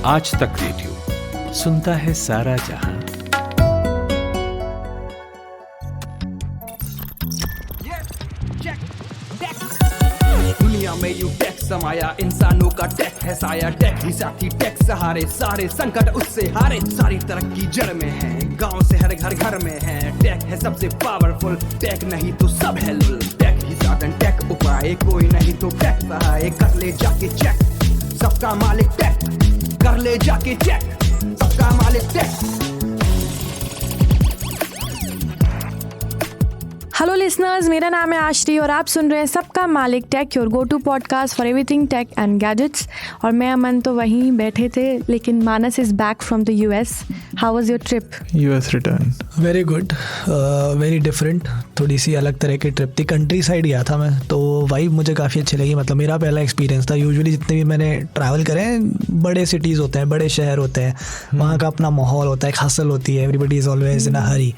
आज तक रेडियो सुनता है सारा जहां। दुनिया में यू टेक समाया, इंसानों का टेक है साया। टेक ही साथी, टेक सहारे, सारे संकट उससे हारे। सारी तरक्की जड़ में है, गांव से हर घर घर में है। टेक है सबसे पावरफुल, टेक नहीं तो सब है लुल। टेक ही साधन, टेक उपाय, कोई नहीं तो टेक सहाय। कर ले जाके चेक, सबका मालिक टेक। कर ले जाके चेक, सबका मालिक टेक। हेलो लिसनर्स, मेरा नाम है आश्री और आप सुन रहे हैं सबका मालिक tech, your go to podcast for everything tech and gadgets. और मैं अमन तो वहीं बैठे थे, लेकिन Manas is back from the US. How was your trip? US return very good, very different, थोड़ी सी अलग तरह की ट्रिप थी। कंट्री साइड गया था मैं, तो वाइब मुझे काफ़ी अच्छी लगी। मतलब मेरा पहला एक्सपीरियंस था। यूजुअली जितने भी मैंने ट्रैवल करे हैं, बड़े सिटीज़ होते हैं, बड़े शहर होते हैं, वहाँ का अपना माहौल होता है, एक हसल होती है, एवरीबडी इज़ ऑलवेज इन अ हरी।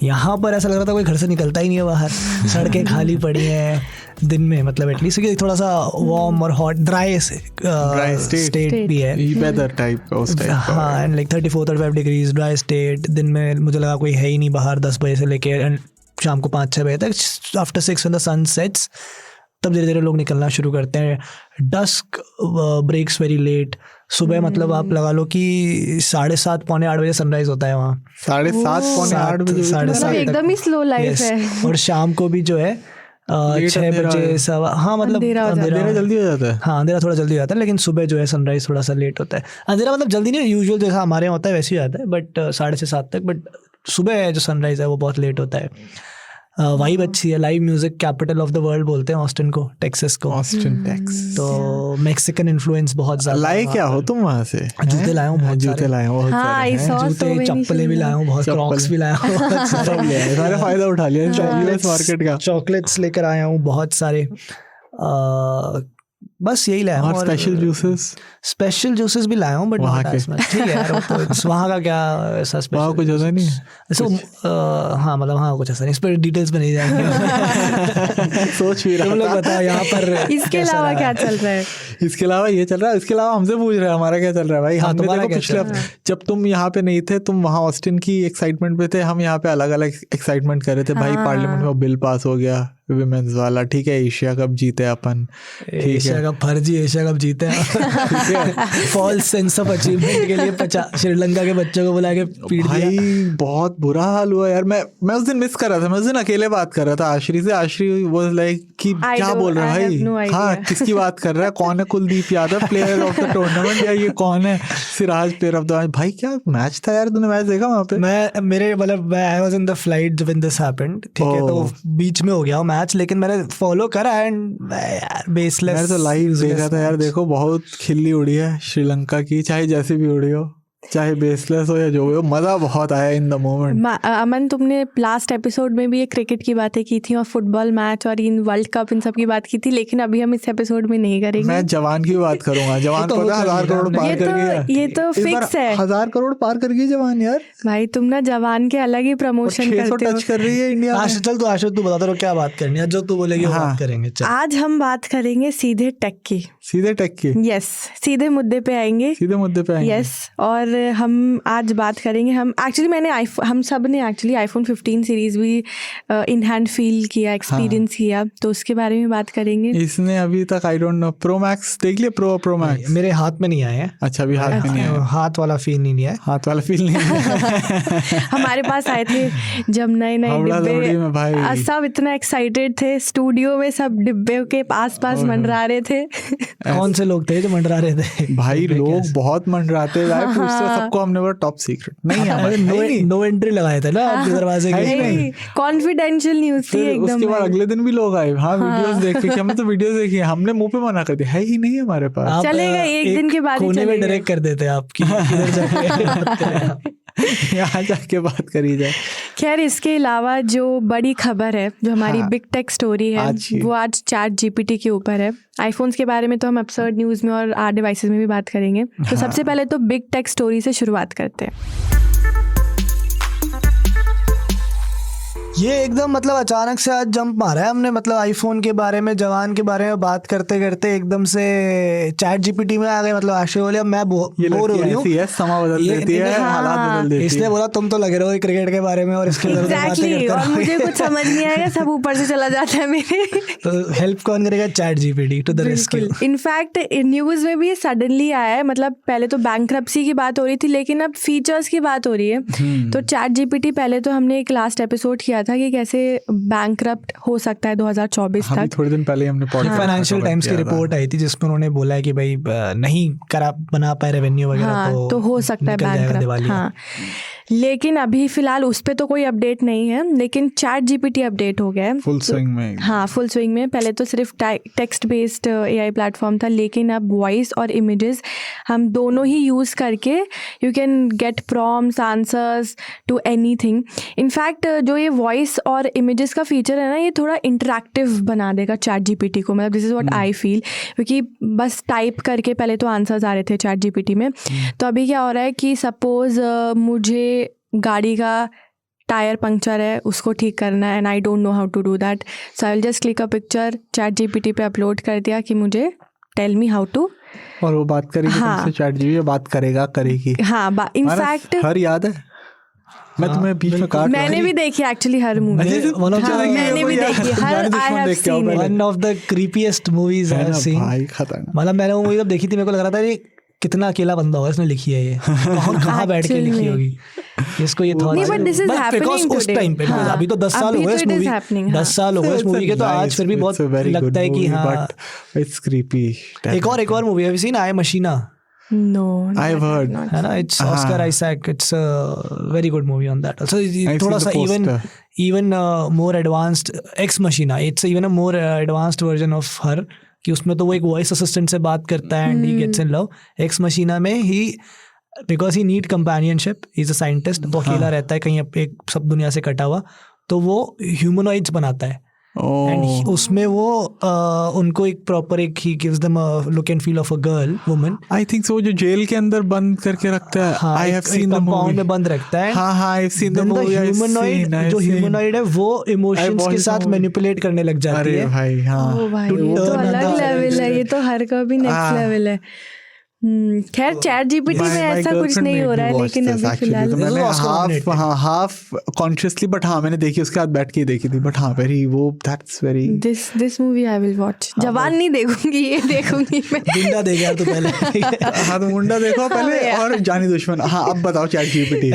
यहाँ पर ऐसा लग रहा था कोई घर से निकलता ही नहीं है बाहर। सड़कें खाली पड़ी हैं दिन में, मतलब एटलीस्ट थोड़ा सा वार्म और हॉट ड्राई स्टेट भी है, वेदर टाइप उस टाइप। हाँ, and like 34-35 degrees dry state. दिन में मुझे लगा कोई है ही नहीं बाहर 10 बजे से लेके शाम को 5-6 बजे तक। After 6 when the sun sets, तब धीरे धीरे लोग निकलना शुरू करते हैं। Dusk breaks very late. सुबह मतलब आप लगा लो कि 7:30 पौने 8 बजे सनराइज होता है वहाँ। 7:30 पौने 8 बजे 7:30 एकदम ही स्लो लाइफ है। और शाम को भी जो है 6 बजे सवा, हाँ मतलब अंधेरा जल्दी हो जाता है। हाँ, अंधेरा थोड़ा जल्दी हो जाता है, लेकिन सुबह जो है सनराइज थोड़ा सा लेट होता है। अंधेरा मतलब जल्दी नहीं, यूजुअल जैसा हमारे यहाँ होता है वैसे ही आता है, बट 6:30 तक। बट सुबह जो सनराइज है वो बहुत लेट होता है। वाइब अच्छी है। Live music capital of the world बोलते हैं ऑस्टिन को, टेक्सास को। Austin Tex. तो मैक्सिकन इन्फ्लुएंस बहुत ज्यादा। लाए क्या हो तुम वहाँ से? जूते लाया हूँ, बहुत जूते लाए हूँ, जूते चप्पलें भी लाया हूँ, बहुत क्रॉक्स भी लाया हूँ, सारे फायदा उठा लिया यूएस मार्केट का। चॉकलेट्स लेकर आया हूँ बहुत सारे। बस यही लाया हूँ। स्पेशल जूसेस भी लाया हूँ, बट वहाँ के ठीक है यार, तो वहाँ का क्या ऐसा स्पेशल, वहाँ कुछ ऐसा नहीं है। हाँ मतलब हाँ कुछ ऐसा नहीं, इस पर डिटेल्स में नहीं जाएंगे। सोच भी रहा तुम लोग बताओ यहाँ पर इसके अलावा क्या चल रहा है? इसके अलावा ये चल रहा है, इसके अलावा हमसे पूछ रहे हैं हमारा क्या चल रहा है भाई। हाँ, हमने देखो पिछले जब तुम यहाँ पे नहीं थे, तुम वहाँ ऑस्टिन की एक्साइटमेंट पे थे, हम यहाँ पे अलग अलग एक्साइटमेंट कर रहे थे भाई। पार्लियामेंट में बिल पास हो गया विमेंस वाला, ठीक है। एशिया कप जीते अपन, एशिया कप फर्जी एशिया कप जीते हैं। फॉल्स सेंस ऑफ अचीवमेंट के लिए श्रीलंका के बच्चों को बुला के पीट दिया भाई। बहुत बुरा हाल हुआ यार। मैं उस दिन मिस कर रहा था, मैं उस दिन अकेले बात कर रहा था आश्री से। आश्री वाज लाइक कि क्या बोल रहा है भाई, हाँ किसकी बात कर रहा है, कौन है Kuldeep Yadav player of the tournament, या ये कौन है सिराज प्लेयर ऑफ द। भाई क्या मैच था यार, तूने मैच देखा वहाँ पे? मैं I was in the flight when this happened, ठीक है। तो बीच में हो गया मैच, लेकिन मैंने फॉलो करा एंड यार बेसलेस। मैंने तो लाइव देखा था यार। देखो बहुत खिल्ली उड़ी है श्रीलंका की, चाहे जैसी भी उड़ी हो, चाहे बेसलेस हो या जो हो, मज़ा बहुत आया इन द मोमेंट। अमन, तुमने लास्ट एपिसोड में भी ये क्रिकेट की बातें की थी और फुटबॉल मैच और इन वर्ल्ड कप इन सब की बात की थी, लेकिन अभी हम इस एपिसोड में नहीं करेंगे। मैं जवान की बात करूंगा। जवान को 1000 करोड़ पार कर गया। ये तो फिक्स है, 1000 करोड़ पार कर गई जवान यार। भाई तुम ना जवान के अलग ही प्रमोशन करते हो। टच कर रही है इंडिया। आशु तू बता दो क्या बात करनी है, जो तू बोलेगी वो बात करेंगे। आज हम बात करेंगे सीधे टेक की। सीधे टेक की? यस, सीधे मुद्दे पे आएंगे। सीधे मुद्दे पे आएंगे। यस, और हम आज बात करेंगे। हम सब ने एक्चुअली आईफोन 15 सीरीज भी इन हैंड फील किया, एक्सपीरियंस किया, तो उसके बारे में बात करेंगे। इसने अभी तक आई डोंट नो प्रो मैक्स देख लिया? प्रो मैक्स मेरे हाथ में नहीं आए हैं। अच्छा, अभी हाथ में नहीं आया। हाथ वाला फील नहीं है। हाथ वाला फील नहीं है। हमारे पास आए थे जब नए डिब्बे, सब इतना एक्साइटेड थे, स्टूडियो में सब डिब्बे के पास मंडरा रहे थे। कौन से लोग थे जो मंडरा रहे थे? भाई लोग बहुत मंडराते थे, पूछते सबको हमने बोला टॉप सीक्रेट नहीं, नो एंट्री लगाए थे ना आपके दरवाजे के। कॉन्फिडेंशियल न्यूज़ थी एकदम। उसके बाद अगले दिन भी लोग आए, हाँ वीडियोस देख के, हमने तो वीडियोस देखी, हमने मुंह पे मना कर दिया, है ही नहीं हमारे पास। चलेगा एक दिन के बाद कोने में डायरेक्ट कर देते आपकी, इधर जाके यहाँ जाके बात करी जाए। खैर, इसके अलावा जो बड़ी खबर है, जो हमारी बिग टेक स्टोरी है, वो आज चैट जीपीटी के ऊपर है। आईफोन्स के बारे में तो हम अपसर्ड न्यूज़ में और आर डिवाइसेस में भी बात करेंगे। तो सबसे पहले तो बिग टेक स्टोरी से शुरुआत करते हैं। ये एकदम मतलब अचानक से आज जंप मारा है हमने, मतलब आईफोन के बारे में, जवान के बारे में बात करते करते एकदम से चैट जीपीटी में आ गए। मतलब आशय बोले मैं बोर हो रही हूँ, समा बदल देती है, हालात बदल देती है। इसलिए बोला तुम तो लगे रहो क्रिकेट के बारे में और इसके Exactly, और मुझे कुछ समझ नहीं आएगा, सब ऊपर से चला जाता है मेरे। तो हेल्प कौन करेगा? ChatGPT to the rescue. In fact news में भी सडनली आया है, मतलब पहले तो बैंक्रप्सी की बात हो रही थी लेकिन अब फीचर्स की बात हो रही है। तो चैट जीपीटी, पहले तो हमने एक लास्ट एपिसोड किया था कि कैसे बैंक्रप्ट हो सकता है 2024 तक। थोड़े दिन पहले हमने फाइनेंशियल टाइम्स की रिपोर्ट आई थी जिसमें उन्होंने बोला है कि भाई नहीं बना पाए रेवेन्यू वगैरह, हाँ, तो हो सकता है बैंक्रप्ट। हाँ, लेकिन अभी फिलहाल उस पे तो कोई अपडेट नहीं है, लेकिन चैट जीपीटी अपडेट हो गया है फुल स्विंग में। हाँ, फुल स्विंग में। पहले तो सिर्फ टेक्स्ट बेस्ड एआई प्लेटफॉर्म था, लेकिन अब वॉइस और इमेजेस हम दोनों ही यूज़ करके you can get prompts, answers to anything. In fact जो ये वॉइस और इमेजेस का फीचर है ना, ये थोड़ा इंटरेक्टिव बना देगा चैट जीपीटी को। मतलब this is what I feel, क्योंकि बस टाइप करके पहले तो आंसर्स आ रहे थे चैट जीपीटी में। तो अभी क्या हो रहा है कि सपोज मुझे गाड़ी का टायर पंक्चर है, उसको ठीक करना है, and I don't know how to do that, so I will just click a picture, ChatGPT पे अपलोड कर दिया कि मुझे टेल मी हाउ टू, और वो बात करेगी। हाँ, चैट जीपीटी बात करेगी। हाँ, इनफैक्ट हर याद है, मैं तुम्हें बीच में काट, मैंने भी देखी एक्चुअली हर मूवी, मैंने भी देखी हर, I have seen one of the creepiest movies I have seen. भाई खतरनाक। मतलब मैंने वो मूवी जब देखी थी मेरे को लग रहा था ये कितना अकेला बंदा होगा इसने लिखी है ये, कहाँ बैठ के लिखी होगी इसको ये थॉट। नहीं, but this is happening उस टाइम पे, अभी तो 10 साल हो गए इस मूवी, 10 साल हो गए इस मूवी के, तो आज फिर भी बहुत लगता है कि हाँ इट्स क्रीपी। एक और मूवी हैव यू सीन आई मशीना? No, I have heard. है ना, it's Oscar Isaac. It's a very good movie on that. So थोड़ा सा even more advanced Ex Machina. It's even a more advanced version of her. कि उसमें तो वो एक वॉइस असिस्टेंट से बात करता है and he gets in love. Ex Machina में because he need companionship. He's a scientist. वो अकेला रहता है कहीं एक सब दुनिया से कटा हुआ, तो वो ह्यूमनॉइड्स बनाता है। एंड उसमें वो उनको एक प्रॉपर एक he gives them a look and feel of a girl woman. I think सो, जो जेल के अंदर बंद करके रखता है। आई हैव सीन द मूवी में बंद रखता है। हाँ, आई हैव सीन द मूवी। जो ह्यूमनॉइड है वो इमोशंस के साथ मैनिपुलेट करने लग जाती है। भाई हाँ, ये तो अलग लेवल है, ये तो हर का भी नेक्स्ट लेवल है। खैर चैट जीपीटी में ऐसा कुछ नहीं हो रहा है, लेकिन अभी फिलहाल हाफ कॉन्शियसली, बट हाँ मैंने देखी, उसके बाद बैठ के देखी थी, बट हाँ वेरी वो that's very this movie I will watch. जवान नहीं देखूंगी, ये देखूंगी मैं। गुंडा देख यार तू पहले। हाँ तो मुंडा देखो पहले, और जानी दुश्मन। हाँ अब बताओ चैट जीपीटी।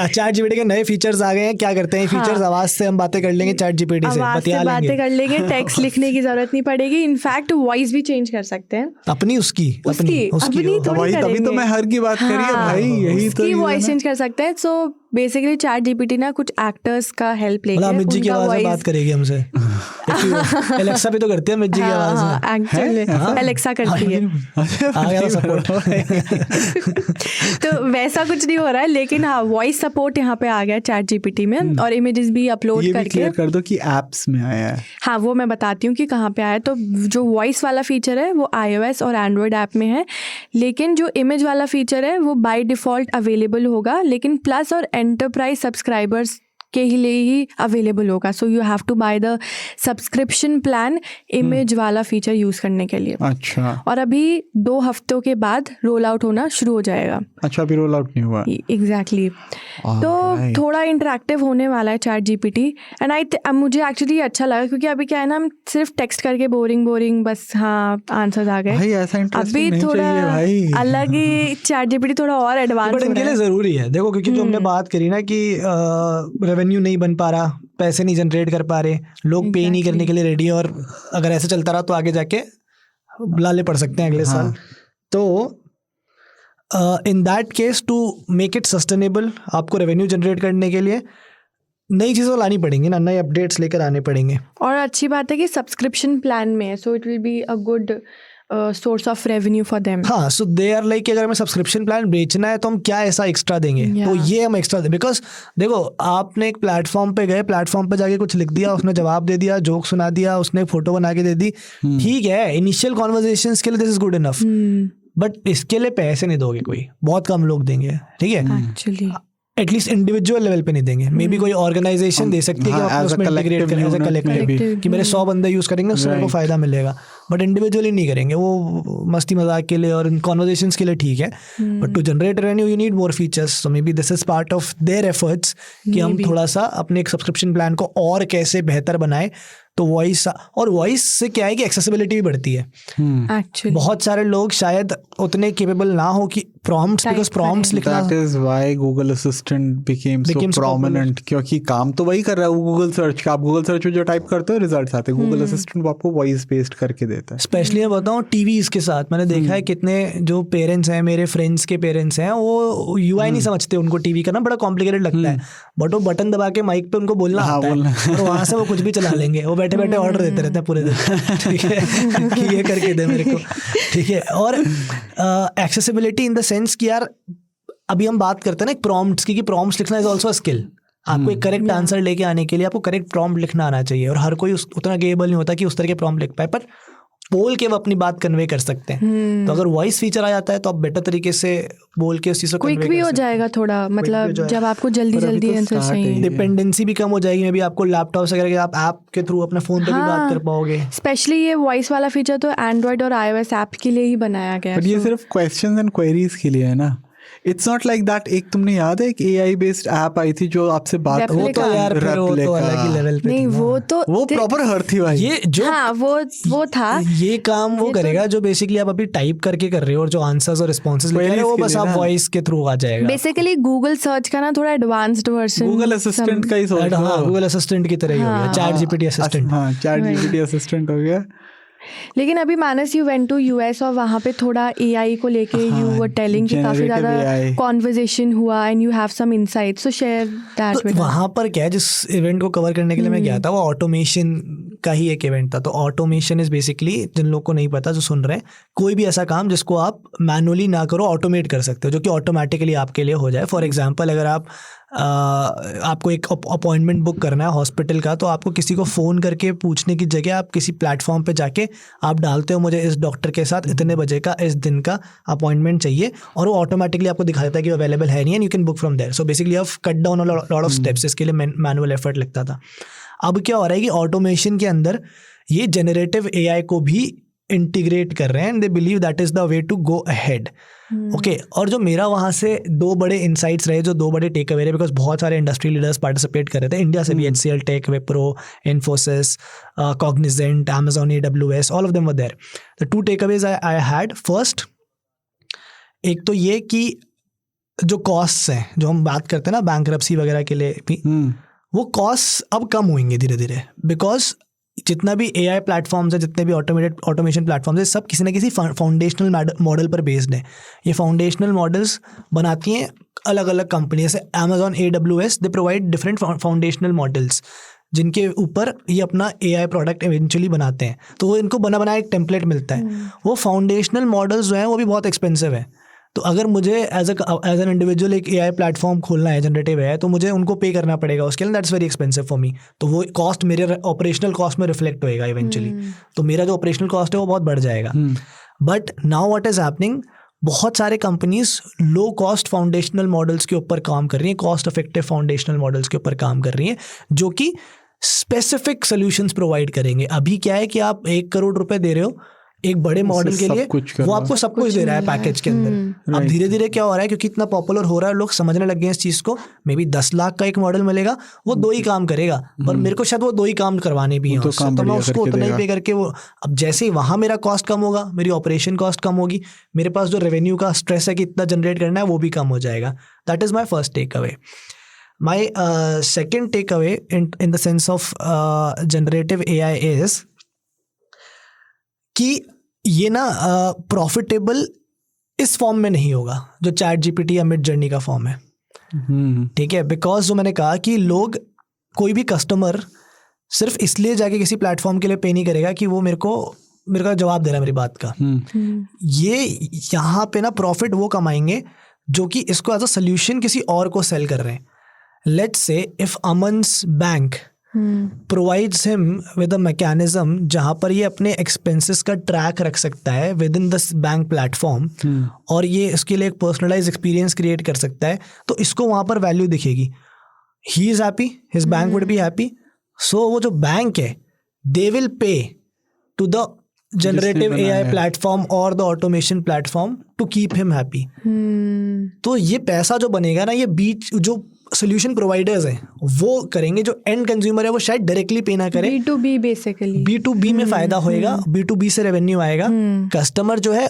चैट जीपीटी के नए फीचर्स आ गए हैं। क्या करते हैं फीचर्स? आवाज से हम बातें कर लेंगे, चैट जीपीटी से बातें कर लेंगे, टेक्स्ट लिखने की जरूरत नहीं पड़ेगी। इनफैक्ट वॉइस भी चेंज कर सकते हैं अपनी, उसकी तभी तो मैं हर की बात करी है भाई, यही तो वॉइस चेंज कर सकते हैं। सो बेसिकली चैट जीपीटी ना कुछ एक्टर्स का हेल्प लेके अमित जी की आवाज में बात करेगी हमसे। एलेक्सा भी तो करती है अमित जी की आवाज में, एक्चुअली एलेक्सा करती है। आ गया सपोर्ट। तो वैसा कुछ नहीं हो रहा है, लेकिन हाँ वॉइस सपोर्ट यहाँ पे आ गया चैट जीपीटी में, और इमेजेस भी अपलोड करके। ये भी क्लियर कर दो कि एप्स में आया है। हाँ वो मैं बताती हूँ कि कहाँ पे आया है। तो जो वॉइस वाला फीचर है वो iOS और एंड्रॉयड ऐप में है, लेकिन जो इमेज वाला फीचर है वो बाय डिफ़ॉल्ट अवेलेबल होगा, लेकिन प्लस और एंटरप्राइज सब्सक्राइबर्स के लिए ही अवेलेबल होगा। So you have to buy the subscription plan image वाला फीचर यूज़ करने के लिए। अच्छा, और अभी 2 हफ्तों के बाद रोल आउट होना शुरू हो जाएगा। अच्छा, अभी रोल आउट नहीं हुआ। एग्जैक्टली तो थोड़ा इंटरेक्टिव होने वाला है चैट जीपीटी, एंड मुझे एक्चुअली अच्छा लगा, क्योंकि अभी क्या है ना, हम सिर्फ टेक्स्ट करके बोरिंग बस हाँ आंसर्स आ गए। अभी थोड़ा अलग ही चैट जीपीटी थोड़ा और एडवांस, बट इनके लिए ज़रूरी है। देखो क्योंकि जो हमने बात करी ना कि रेवेन्यू नहीं बन पा रहा, पैसे नहीं जनरेट कर पा रहे, लोग पे नहीं करने के लिए रेडी, और अगर ऐसे चलता रहा तो आगे जाके लाले पड़ सकते हैं अगले साल। तो in that case to make it sustainable, आपको रेवेन्यू जनरेट करने के लिए नई चीज़ें लानी पड़ेंगी ना, नए अपडेट्स लेकर आने पड़ेंगे। और अच्छी बात है कि सब्सक्रिप्शन प्लान में है, so it will be a good source of revenue for them. हाँ, सो दे आर लाइक अगर हमें सब्सक्रिप्शन प्लान बेचना है तो हम क्या ऐसा एक्स्ट्रा देंगे, तो ये हम एक्स्ट्रा दें। बिकॉज देखो, आपने एक प्लेटफॉर्म पे गए, प्लेटफॉर्म पे जाके कुछ लिख दिया, उसने जवाब दे दिया, जोक सुना दिया, उसने फोटो बना के दे दी, ठीक है, इनिशियल कॉन्वर्सेशंस के लिए this is good enough, but इसके लिए पैसे नहीं दोगे कोई, बहुत कम लोग देंगे, ठीक है। एक्चुअली एटलीस्ट इंडिविजुअल लेवल पे नहीं देंगे, मे बी कोई ऑर्गेनाइजेशन दे सकती है कि अपने उसमें इंटीग्रेट करें एज अ कलेक्टिव कि मेरे 100 बंदे यूज करेंगे उससे मेरे को फायदा मिलेगा, बट इंडिविजुअली नहीं करेंगे, वो मस्ती मजाक के लिए और इन कॉन्वर्जेशंस के लिए ठीक है, but to generate revenue you need more features, so maybe this is part of their efforts कि हम थोड़ा सा अपने एक सब्सक्रिप्शन प्लान को और कैसे बेहतर बनाए। तो वॉइस से क्या है कि एक्सेसिबिलिटी भी बढ़ती है। Actually. बहुत सारे लोग शायद उतने केपेबल ना हो कि प्रॉम्प्ट्स, बिकॉज प्रॉम्प्ट्स लिखना, That is why Google Assistant became so prominent, क्योंकि काम तो वही कर रहा है वो गूगल सर्च का। आप गूगल सर्च में जो टाइप करते हो रिजल्ट्स आते हैं, गूगल असिस्टेंट वो आपको वॉइस पेस्ट करके देता है। स्पेशली मैं बताऊँ टीवीज के साथ मैंने देखा है कितने जो पेरेंट्स हैं, मेरे फ्रेंड्स के पेरेंट्स हैं, वो यूआई नहीं समझते, उनको टीवी का ना बड़ा कॉम्प्लिकेटेड लगता है, बट वो बटन दबा के माइक पे उनको बोलना आता है और वहाँ से वो कुछ भी चला लेंगे, वो बैठे बैठे ऑर्डर देते रहते हैं पूरे दिन, ठीक है कि ये करके दे मेरे को, ठीक है। और एक्सेसिबिलिटी इन द सेंस कि यार अभी हम बात करते हैं ना एक प्रॉम्प्ट्स की, कि प्रॉम्प्ट्स लिखना इज ऑल्सो अ स्किल। आपको एक करेक्ट आंसर लेके आने के लिए आपको करेक्ट प्रॉम्प्ट लिखना आना चाहिए, और हर कोई उतना केपेबल नहीं होता कि उस तरह के प्रॉम्प्ट लिख पाए, पर बोल के वो अपनी बात कन्वे कर सकते हैं। तो अगर वॉइस फीचर आ जाता है तो आप बेटर तरीके से बोल के उस चीज़ को क्विक भी हो जाएगा थोड़ा, मतलब जब आपको जल्दी जल्दी आंसर चाहिए, डिपेंडेंसी भी कम हो जाएगी। मे बी आपको लैपटॉप से करके आप ऐप के थ्रू अपने फोन पे भी बात कर पाओगे। स्पेशली ये वॉइस वाला फीचर तो एंड्रॉइड और iOS ऐप के लिए ही बनाया गया है। बट ये सिर्फ क्वेश्चंस एंड क्वेरीज के लिए है ना, इट्स नॉट लाइक दैट। एक तुमने याद है एक AI बेस्ड ऐप आई थी जो आपसे बात, वो तो यार फिर वो तो अलग ही लेवल पे नहीं, वो प्रॉपर हर थी भाई। ये जो हाँ वो था, ये काम वो करेगा जो बेसिकली आप अभी टाइप करके कर रहे हो और जो आंसर्स और रिस्पॉन्सेज लिख रहे हो वो बस आप वॉइस के थ्रू आ जाएगा। बेसिकली गूगल सर्च का ना थोड़ा एडवांस्ड वर्जन, गूगल असिस्टेंट का ही सोच। हाँ, गूगल असिस्टेंट की तरह ही हो गया, चैट जीपीटी असिस्टेंट। हाँ, चैट जीपीटी असिस्टेंट हो गया। लेकिन अभी मानस यू वेंट टू US और वहाँ पे थोड़ा AI को लेके यू वर टेलिंग कि काफी ज्यादा कॉन्वर्सेशन हुआ and you have some insights, so share that with. वहाँ पर क्या है, जिस इवेंट को कवर करने के लिए मैं गया था वो ऑटोमेशन का ही एक इवेंट था। तो ऑटोमेशन इज बेसिकली, जिन लोगों को नहीं पता जो सुन रहे हैं, कोई भी ऐसा काम जिसको आप मैनुअली ना करो ऑटोमेट कर सकते हो, जो कि ऑटोमेटिकली आपके लिए हो जाए। फॉर एग्जाम्पल अगर आपको एक अपॉइंटमेंट बुक करना है हॉस्पिटल का, तो आपको किसी को फ़ोन करके पूछने की जगह आप किसी प्लेटफॉर्म पे जाके आप डालते हो मुझे इस डॉक्टर के साथ इतने बजे का इस दिन का अपॉइंटमेंट चाहिए, और वो ऑटोमेटिकली आपको दिखा देता है कि अवेलेबल है नहीं, and you can book from there. So basically आप cut down lot of steps, इसके लिए मैनुअल एफर्ट लगता था। अब क्या हो रहा है कि ऑटोमेशन के अंदर ये जनरेटिव AI को भी इंटीग्रेट कर रहे हैं, and they believe that is the way to go ahead. Okay, और जो मेरा वहाँ से 2 बड़े इंसाइट्स रहे, जो 2 बड़े टेक अवे रहे, बिकॉज बहुत सारे इंडस्ट्री लीडर्स पार्टिसिपेट कर रहे थे इंडिया से भी, HCL tech, Wipro, Infosys, Cognizant, Amazon AWS, all of them were there. The 2 takeaways I had, first एक तो ये कि जो कॉस्ट्स हैं, जो हम बात करते हैं ना बैंक्रप्सी वगैरह के लिए भी, वो कॉस्ट अब कम होंगे धीरे धीरे, बिकॉज जितना भी AI प्लेटफॉर्म्स है, जितने भी ऑटोमेशन प्लेटफॉर्म्स है, सब किसी ना किसी फाउंडेशनल मॉडल पर बेस्ड है। ये फाउंडेशनल मॉडल्स बनाती हैं अलग अलग कंपनी, जैसे Amazon AWS, they provide different foundational models जिनके ऊपर ये अपना AI प्रोडक्ट इवेंचुअली बनाते हैं। तो वो इनको बना बनाया एक टेम्पलेट मिलता है। वो फाउंडेशनल मॉडल्स जो हैं वो भी बहुत एक्सपेंसिव है। तो अगर मुझे एज एन इंडिविजुअल एक AI प्लेटफॉर्म खोलना है, जनरेटिव है, तो मुझे उनको पे करना पड़ेगा उसके लिए, that's very expensive for me. तो वो कॉस्ट मेरे ऑपरेशनल कॉस्ट में रिफ्लेक्ट होएगा इवेंचुअली, तो मेरा जो ऑपरेशनल कॉस्ट है वो बहुत बढ़ जाएगा। But now what is happening, बहुत सारे companies low cost foundational models के ऊपर काम कर रही हैं, कॉस्ट इफेक्टिव फाउंडेशनल मॉडल्स के ऊपर काम कर रही हैं, जो कि स्पेसिफिक सोल्यूशंस प्रोवाइड करेंगे। अभी क्या है कि आप 1 करोड़ रुपए दे रहे हो एक बड़े मॉडल के लिए, वो आपको सब कुछ दे रहा है पैकेज के अंदर। अब धीरे धीरे क्या हो रहा है, क्योंकि इतना पॉपुलर हो रहा है, लोग समझने लग गए हैं इस चीज़ को, मे बी 10 लाख का एक मॉडल मिलेगा, वो 2 ही काम करेगा, पर मेरे को शायद वो 2 ही काम करवाने भी हैं, तो मैं उसको उतना ही पे करके वो, अब जैसे ही वहाँ मेरा कॉस्ट कम होगा, मेरी ऑपरेशन कॉस्ट कम होगी, मेरे पास जो रेवेन्यू का स्ट्रेस है कि इतना जनरेट करना है, वो भी कम हो जाएगा। That is my first takeaway. My second takeaway in the sense of generative AI is कि ये ना प्रॉफिटेबल इस फॉर्म में नहीं होगा जो चैट जीपीटी या मिड जर्नी का फॉर्म है, ठीक है। बिकॉज जो मैंने कहा कि लोग, कोई भी कस्टमर सिर्फ इसलिए जाके किसी प्लेटफॉर्म के लिए पे नहीं करेगा कि वो मेरे का जवाब दे रहा है मेरी बात का। ये यहाँ पे ना प्रॉफिट वो कमाएंगे जो कि इसको एज अ सोल्यूशन किसी और को सेल कर रहे हैं। Let's say if Aman's bank provides him with a mechanism जहाँ पर ये अपने एक्सपेंसेस का ट्रैक रख सकता है with in this bank platform, और ये इसके लिए एक पर्सनलाइज एक्सपीरियंस क्रिएट कर सकता है, तो इसको वहाँ पर वैल्यू दिखेगी. He is happy, his bank would be happy. So वो जो बैंक है they will pay to the generative AI platform और the automation platform to keep him happy. तो ये पैसा जो बनेगा ना, ये बीच जो सोल्यूशन प्रोवाइडर्स हैं वो करेंगे, जो एंड कंज्यूमर है वो शायद डायरेक्टली पे ना करे. B2B बेसिकली, B2B में फायदा होएगा, B2B से रेवेन्यू आएगा. कस्टमर जो है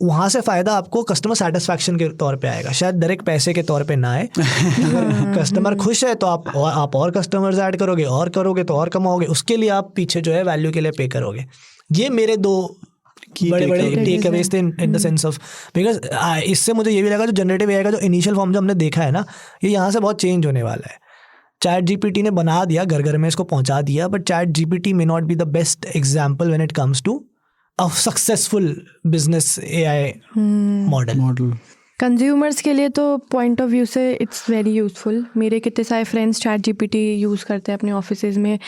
वहां से फायदा आपको कस्टमर सेटिस्फैक्शन के तौर पे आएगा, शायद डायरेक्ट पैसे के तौर पे ना आए. कस्टमर खुश है तो आप और कस्टमर्स ऐड करोगे, और करोगे तो और कमाओगे, उसके लिए आप पीछे जो है वैल्यू के लिए पे करोगे. ये मेरे 2 बड़े बड़े टेक अवेज थे इन द सेंस ऑफ, बिकॉज इससे मुझे ये भी लगा जो जनरेटिव AI का जो इनिशियल फॉर्म जो हमने देखा है ना, ये यहाँ से बहुत चेंज होने वाला है. चैट GPT ने बना दिया, घर घर में इसको पहुंचा दिया, but chat GPT may not be the best example when it comes to a successful business AI model. Consumers के लिए तो पॉइंट ऑफ व्यू से इट्स वेरी यूजफुल. मेरे कितने सारे फ्रेंड्स चैट GPT यूज़ करते हैं अपने ऑफिसेज में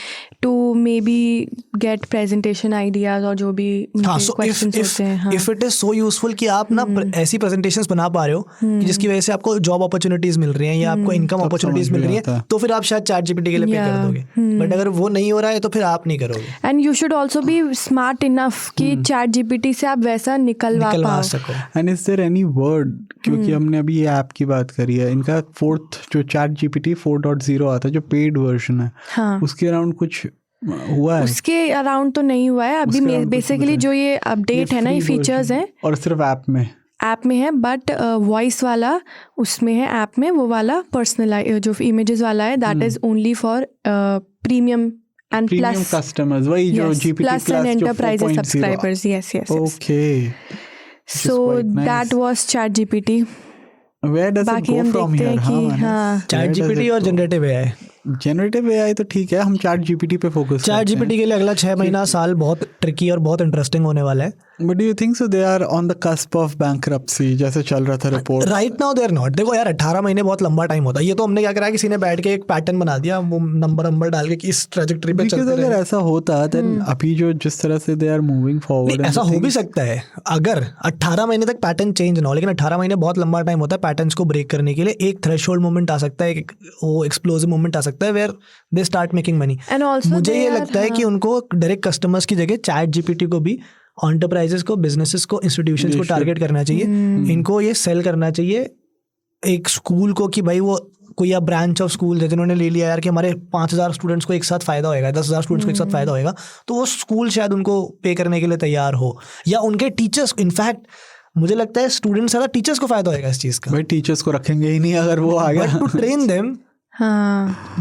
to maybe get presentation ideas और जो भी क्वेश्चंस होते हैं. If it is so useful कि आप ना ऐसी प्रेजेंटेशंस बना पा रहे हो कि जिसकी वजह से आपको जॉब अपॉर्चुनिटीज मिल रही हैं या आपको इनकम अपॉर्चुनिटीज मिल रही हैं, तो फिर आप शायद चैट GPT के लिए पे कर दोगे. बट अगर वो नहीं हो रहा है तो फिर आप नहीं करोगे. And you should also be smart enough कि चैट GPT से आप वैसा निकलवा सको. And is there any word, क्योंकि हमने अभी ये ऐप की बात करी है, इनका 4th जो चैट GPT 4.0 आता है जो पेड वर्जन है, हाँ. उसके अराउंड कुछ हुआ है? उसके अराउंड तो नहीं हुआ है अभी. बेसिकली जो ये अपडेट है ना, ये फीचर्स हैं और सिर्फ ऐप में है, बट वॉइस वाला उसमें है ऐप में, वो वाला पर्सनल जो इमेजेस वाला है that is only for premium and plus customers, वही जो GPT plus and enterprise subscribers. Yes. Okay. So that was ChatGPT. Where does it go from here? ChatGPT और जनरेटिव AI तो ठीक है, हम ChatGPT पे फोकस करते हैं. ChatGPT के लिए अगला 6 महीना साल बहुत ट्रिकी और बहुत इंटरेस्टिंग होने वाला है. But do you think so they are on the cusp of bankruptcy जैसे चल रहा था report? Right now they are not. देखो यार 18 महीने बहुत लंबा टाइम होता है. ये तो हमने क्या करा, किसी ने बैठ के एक पैटर्न बना दिया, वो नंबर डाल के कि इस ट्रैजेक्टरी पे चलते रहे. अगर ऐसा होता then अभी जो जिस तरह से they are moving forward, ऐसा हो भी सकता है अगर 18 महीने तक पैटर्न चेंज ना हो, लेकिन 18 महीने बहुत लंबा टाइम होता है पैटर्न्स को ब्रेक करने के लिए. एक थ्रेशोल्ड मोमेंट आ सकता है, वो एक्सप्लोसिव मोमेंट आ सकता है where they start making money. मुझे ये लगता है कि उनको डायरेक्ट कस्टमर्स की जगह चैट GPT को भी एंटरप्राइजेस को, बिजनेसेस को, इंस्टीट्यूशंस को टारगेट करना चाहिए. इनको ये सेल करना चाहिए एक स्कूल को कि भाई वो कोई या ब्रांच ऑफ स्कूल है जिन्होंने ले लिया यार कि हमारे 5,000 स्टूडेंट्स को एक साथ फायदा होएगा, 10,000 स्टूडेंट्स को एक साथ फायदा होएगा, तो वो स्कूल शायद उनको पे करने के लिए तैयार हो, या उनके टीचर्स. इनफैक्ट मुझे लगता है स्टूडेंट्स ज़्यादा टीचर्स को फायदा होएगा इस चीज़ का. भाई टीचर्स को रखेंगे ही नहीं अगर वो आ गया. To train them,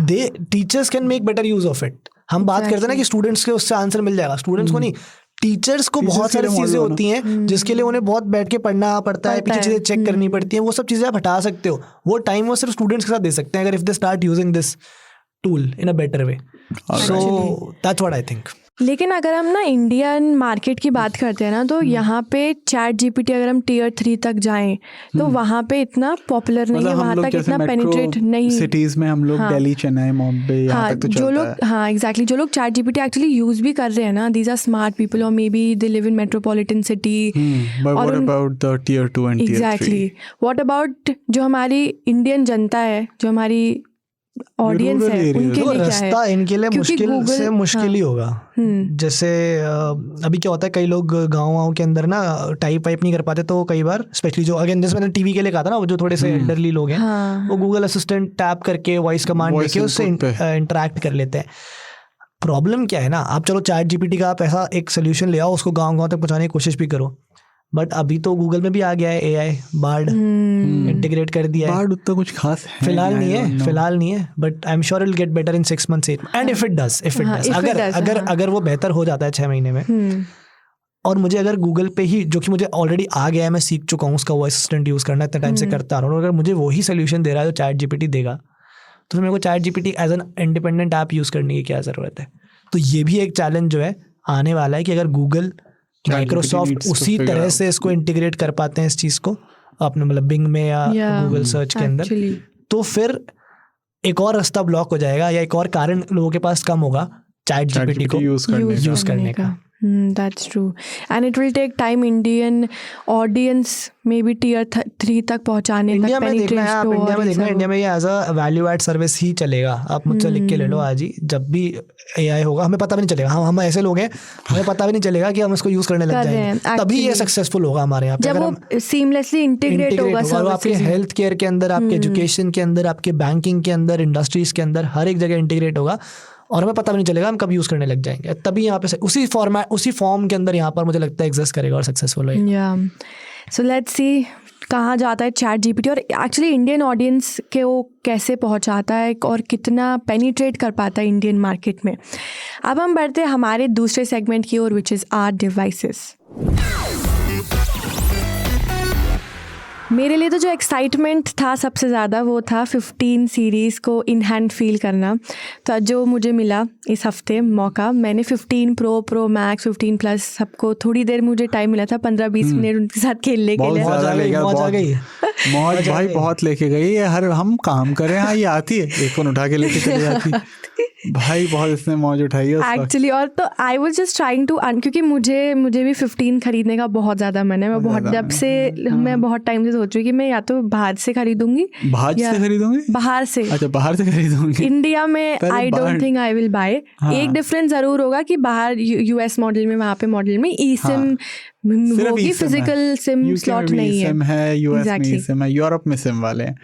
they teachers can make better use of it. हम बात करते हैं ना कि स्टूडेंट्स के उससे आंसर मिल जाएगा, स्टूडेंट्स को नहीं. टीचर्स को बहुत सारी चीजें होती हैं जिसके लिए उन्हें बहुत बैठ के पढ़ना पड़ता है, पीछे चीजें चेक करनी पड़ती हैं. वो सब चीजें आप हटा सकते हो. वो टाइम वो सिर्फ स्टूडेंट्स के साथ दे सकते हैं अगर if they start using this tool in a better way. So that's what I think. लेकिन अगर हम ना इंडियन मार्केट की बात करते हैं ना, तो यहाँ पे चैट GPT अगर हम Tier 3 तक जाएं तो वहाँ पे इतना पॉपुलर नहीं है, वहाँ तक इतना पेनिट्रेट नहीं. सिटीज में हम लोग दिल्ली, चेन्नई, मुंबई, यहाँ तक तो चलता है. जो लोग एग्जैक्टली जो लोग चैट GPT एक्चुअली यूज भी कर रहे हैं ना, दीज आर स्मार्ट पीपल और may be they live in metropolitan city. What about the Tier 2 and Tier 3? Exactly. What about जो हमारी इंडियन जनता है, जो हमारी ऑडियंस है, उनके लिए रास्ता इनके लिए मुश्किल ही होगा. जैसे अभी क्या होता है, कई लोग गाँव के अंदर ना टाइप नहीं कर पाते, तो कई बार स्पेशली जो अगेन जैसे मैंने टीवी के लिए कहा था ना, वो जो थोड़े से एल्डरली लोग हैं, वो गूगल असिस्टेंट टैप करके वॉइस कमांड देके उससे इंटरेक्ट कर लेते हैं. प्रॉब्लम क्या है ना, आप चलो चैट GPT का आप ऐसा एक सोल्यूशन ले आओ, उसको गाँव तक पहुँचाने की कोशिश भी करो, बट अभी तो गूगल में भी आ गया है AI बार्ड, इंटीग्रेट कर दिया है. बार्ड उतना कुछ खास है फिलहाल नहीं है, but I am sure it will get better in 6 months 8 months. And if it does, अगर वो बेहतर हो जाता है 6 महीने में, और मुझे अगर गूगल पे ही, जो कि मुझे ऑलरेडी आ गया है, मैं सीख चुका हूँ उसका वॉइस असिस्टेंट यूज़ करना, इतने टाइम से करता रहा हूँ, अगर मुझे वही सोल्यूशन दे रहा है जो चैट GPT देगा, तो मेरे को chat GPT as an independent app use करने की क्या ज़रूरत है. तो ये भी एक चैलेंज जो है आने वाला है कि अगर गूगल, माइक्रोसॉफ्ट उसी तरह से इसको इंटीग्रेट कर पाते हैं इस चीज़ को अपने मतलब बिंग में या गूगल सर्च के अंदर, तो फिर एक और रास्ता ब्लॉक हो जाएगा या एक और कारण लोगों के पास कम होगा चैट जीपीटी को यूज करने का। That's true. And it will take time Indian audience maybe tier 3 तक पहुंचाने तक इंडिया में देखना है, आप penetration इंडिया में और देखना, सब इंडिया में ये as a value add service ही चलेगा। आप मुझसे लिख के ले लो आज ही, जब भी एआई होगा हमें पता भी नहीं चलेगा। हम ऐसे लोग हैं, हमें पता भी नहीं चलेगा कि हम इसको यूज करने लग जाएंगे, तभी ये सक्सेसफुल होगा हमारे यहाँ पे। जब वो सीमलेसली इंटीग्रेट होगा और आपके हेल्थ केयर के अंदर, आपके एजुकेशन के अंदर, आपके बैंकिंग के अंदर, इंडस्ट्रीज के अंदर, हर एक जगह इंटीग्रेट होगा और हमें पता भी नहीं चलेगा हम कब यूज करने लग जाएंगे। तभी यहाँ पे उसी फॉर्मेट, उसी फॉर्म के अंदर यहाँ पर मुझे लगता है एग्जिस्ट करेगा और सक्सेसफुल होगा। सो लेट्स सी कहाँ जाता है चैट जीपीटी, और एक्चुअली इंडियन ऑडियंस के वो कैसे पहुँचाता है और कितना पेनिट्रेट कर पाता है इंडियन मार्केट में। अब हम बढ़ते हैं हमारे दूसरे सेगमेंट की ओर, विच इज़ आर डिवाइसेस। मेरे लिए तो जो एक्साइटमेंट था सबसे ज़्यादा वो था 15 सीरीज़ को इन हैंड फील करना। तो जो मुझे मिला इस हफ्ते मौका, मैंने 15 प्रो, प्रो मैक्स, 15 प्लस सबको थोड़ी देर मुझे टाइम मिला था, 15-20 मिनट उनके साथ खेलने के लिए। मौज भाई बहुत लेके गई है। हर हम काम करें, हाँ ये आती है, एक फोन उठा के लेके चली जाती है भाई, बहुत इसने मौज उठाई है एक्चुअली। और तो I was just trying to क्योंकि मुझे भी 15 खरीदने का बहुत ज़्यादा मन है। मैं बहुत जब से मैं बहुत टाइम से सोच रही हूँ कि मैं या तो बाहर से खरीदूंगी, बाहर से अच्छा बाहर से खरीदूंगी। इंडिया में I don't think I will buy. एक डिफरेंस ज़रूर होगा कि बाहर यूएस मॉडल में, वहाँ पे मॉडल में ई सिम होगी, फिजिकल सिम स्लॉट नहीं है। सिम है यूएस में, सिम है यूरोप में, सिम वाले हैं।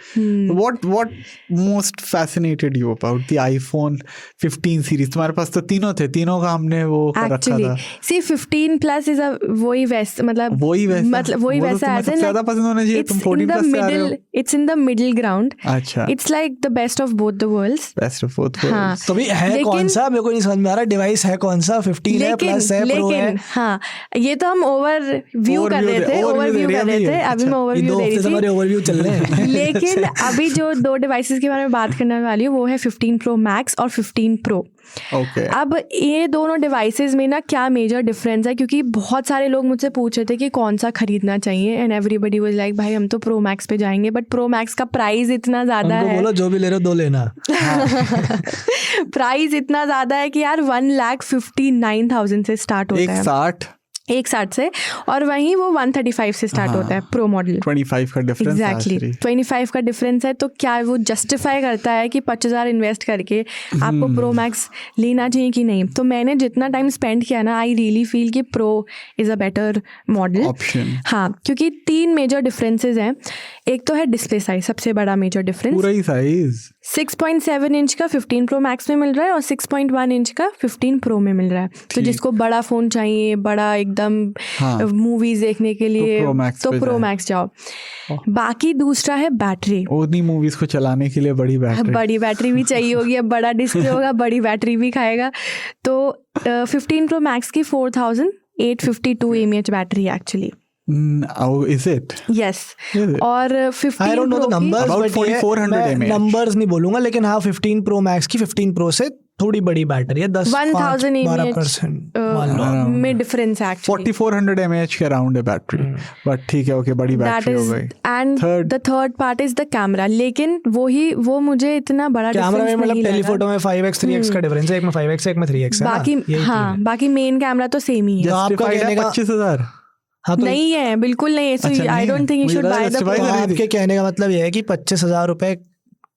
What most fascinated you about the iPhone 15 series? तुम्हारे पास तो तीनों थे, तीनों का हमने वो कर रखा था। सी 15 प्लस इज वही वैसा सबसे ज्यादा पसंद होना चाहिए। तुम 14 प्लस से आ रहे हो। It's in the middle ground. अच्छा, it's like the best of both the worlds. Best of both worlds. तो भी है कौन सा, मेरे को नहीं समझ में आ रहा डिवाइस है कौन सा, 15 है, प्लस है, प्रो है। हाँ, ये तो हम ओवरव्यू कर रहे थे, अभी मैं ओवरव्यू दे रही थी, ओवरव्यू चल रहे हैं। लेकिन अभी जो दो डिवाइसेस के बारे में बात करने वाली हूँ वो है 15 प्रो मैक्स और 15 प्रो। अब ये दोनों डिवाइसेस में ना क्या मेजर डिफरेंस है, क्योंकि बहुत सारे लोग मुझसे पूछ रहे थे कि कौन सा खरीदना चाहिए, एंड एवरीबडी वाज लाइक भाई हम तो प्रो मैक्स पे जाएंगे, बट प्रो मैक्स का प्राइस इतना ज़्यादा है। बोलो जो भी ले रहे हो दो लेना। प्राइस इतना ज़्यादा है कि यार 1,59,000 से स्टार्ट होता है, 160 से, और वहीं वो 135 से स्टार्ट होता है प्रो मॉडल। 25 का डिफरेंस। एग्जैक्टली 25 का डिफरेंस है। तो क्या वो जस्टिफाई करता है कि 25,000 इन्वेस्ट करके आपको प्रो मैक्स लेना चाहिए कि नहीं? तो मैंने जितना टाइम स्पेंड किया ना, आई रियली फील कि pro is a better model option. हाँ, क्योंकि 3 मेजर डिफरेंसेस हैं। एक तो है डिस्प्ले साइज, सबसे बड़ा मेजर डिफरेंस, पूरा ही साइज 6.7 इंच का 15 प्रो मैक्स में मिल रहा है और 6.1 इंच का 15 प्रो में मिल रहा है। तो जिसको बड़ा फ़ोन चाहिए, बड़ा एकदम मूवीज देखने के लिए, तो प्रो मैक्स जाओ। बाकी दूसरा है बैटरी, उतनी मूवीज को चलाने के लिए बड़ी बैटरी भी चाहिए होगी। अब बड़ा डिस्प्ले होगा, बड़ी बैटरी भी खाएगा। तो 15 प्रो मैक्स की 4852 mAh battery actually. Is it? Yes. और 15 I don't know the numbers, about 4400 mAh. Numbers नहीं बोलूंगा, लेकिन हाँ 15 प्रो मैक्स की 15 प्रो से थोड़ी बड़ी बैटरी है, 10-12% में डिफरेंस है एक्चुअली। 4400 mAh के अराउंड है बैटरी, बट ठीक है, ओके, बड़ी बैटरी हो गई। And the third part is the camera, लेकिन वो मुझे इतना बड़ा कैमरा में, मतलब टेलीफोटो में 5x 3x का डिफरेंस है, एक में 5x है, एक में 3x है। बाकी हाँ, बाकी मेन कैमरा तो सेम ही है। आपका कहने का 25,000 हाँ तो नहीं है, बिल्कुल नहीं है। I don't think you should by the. आपके कहने का मतलब ये है कि 25,000 रुपए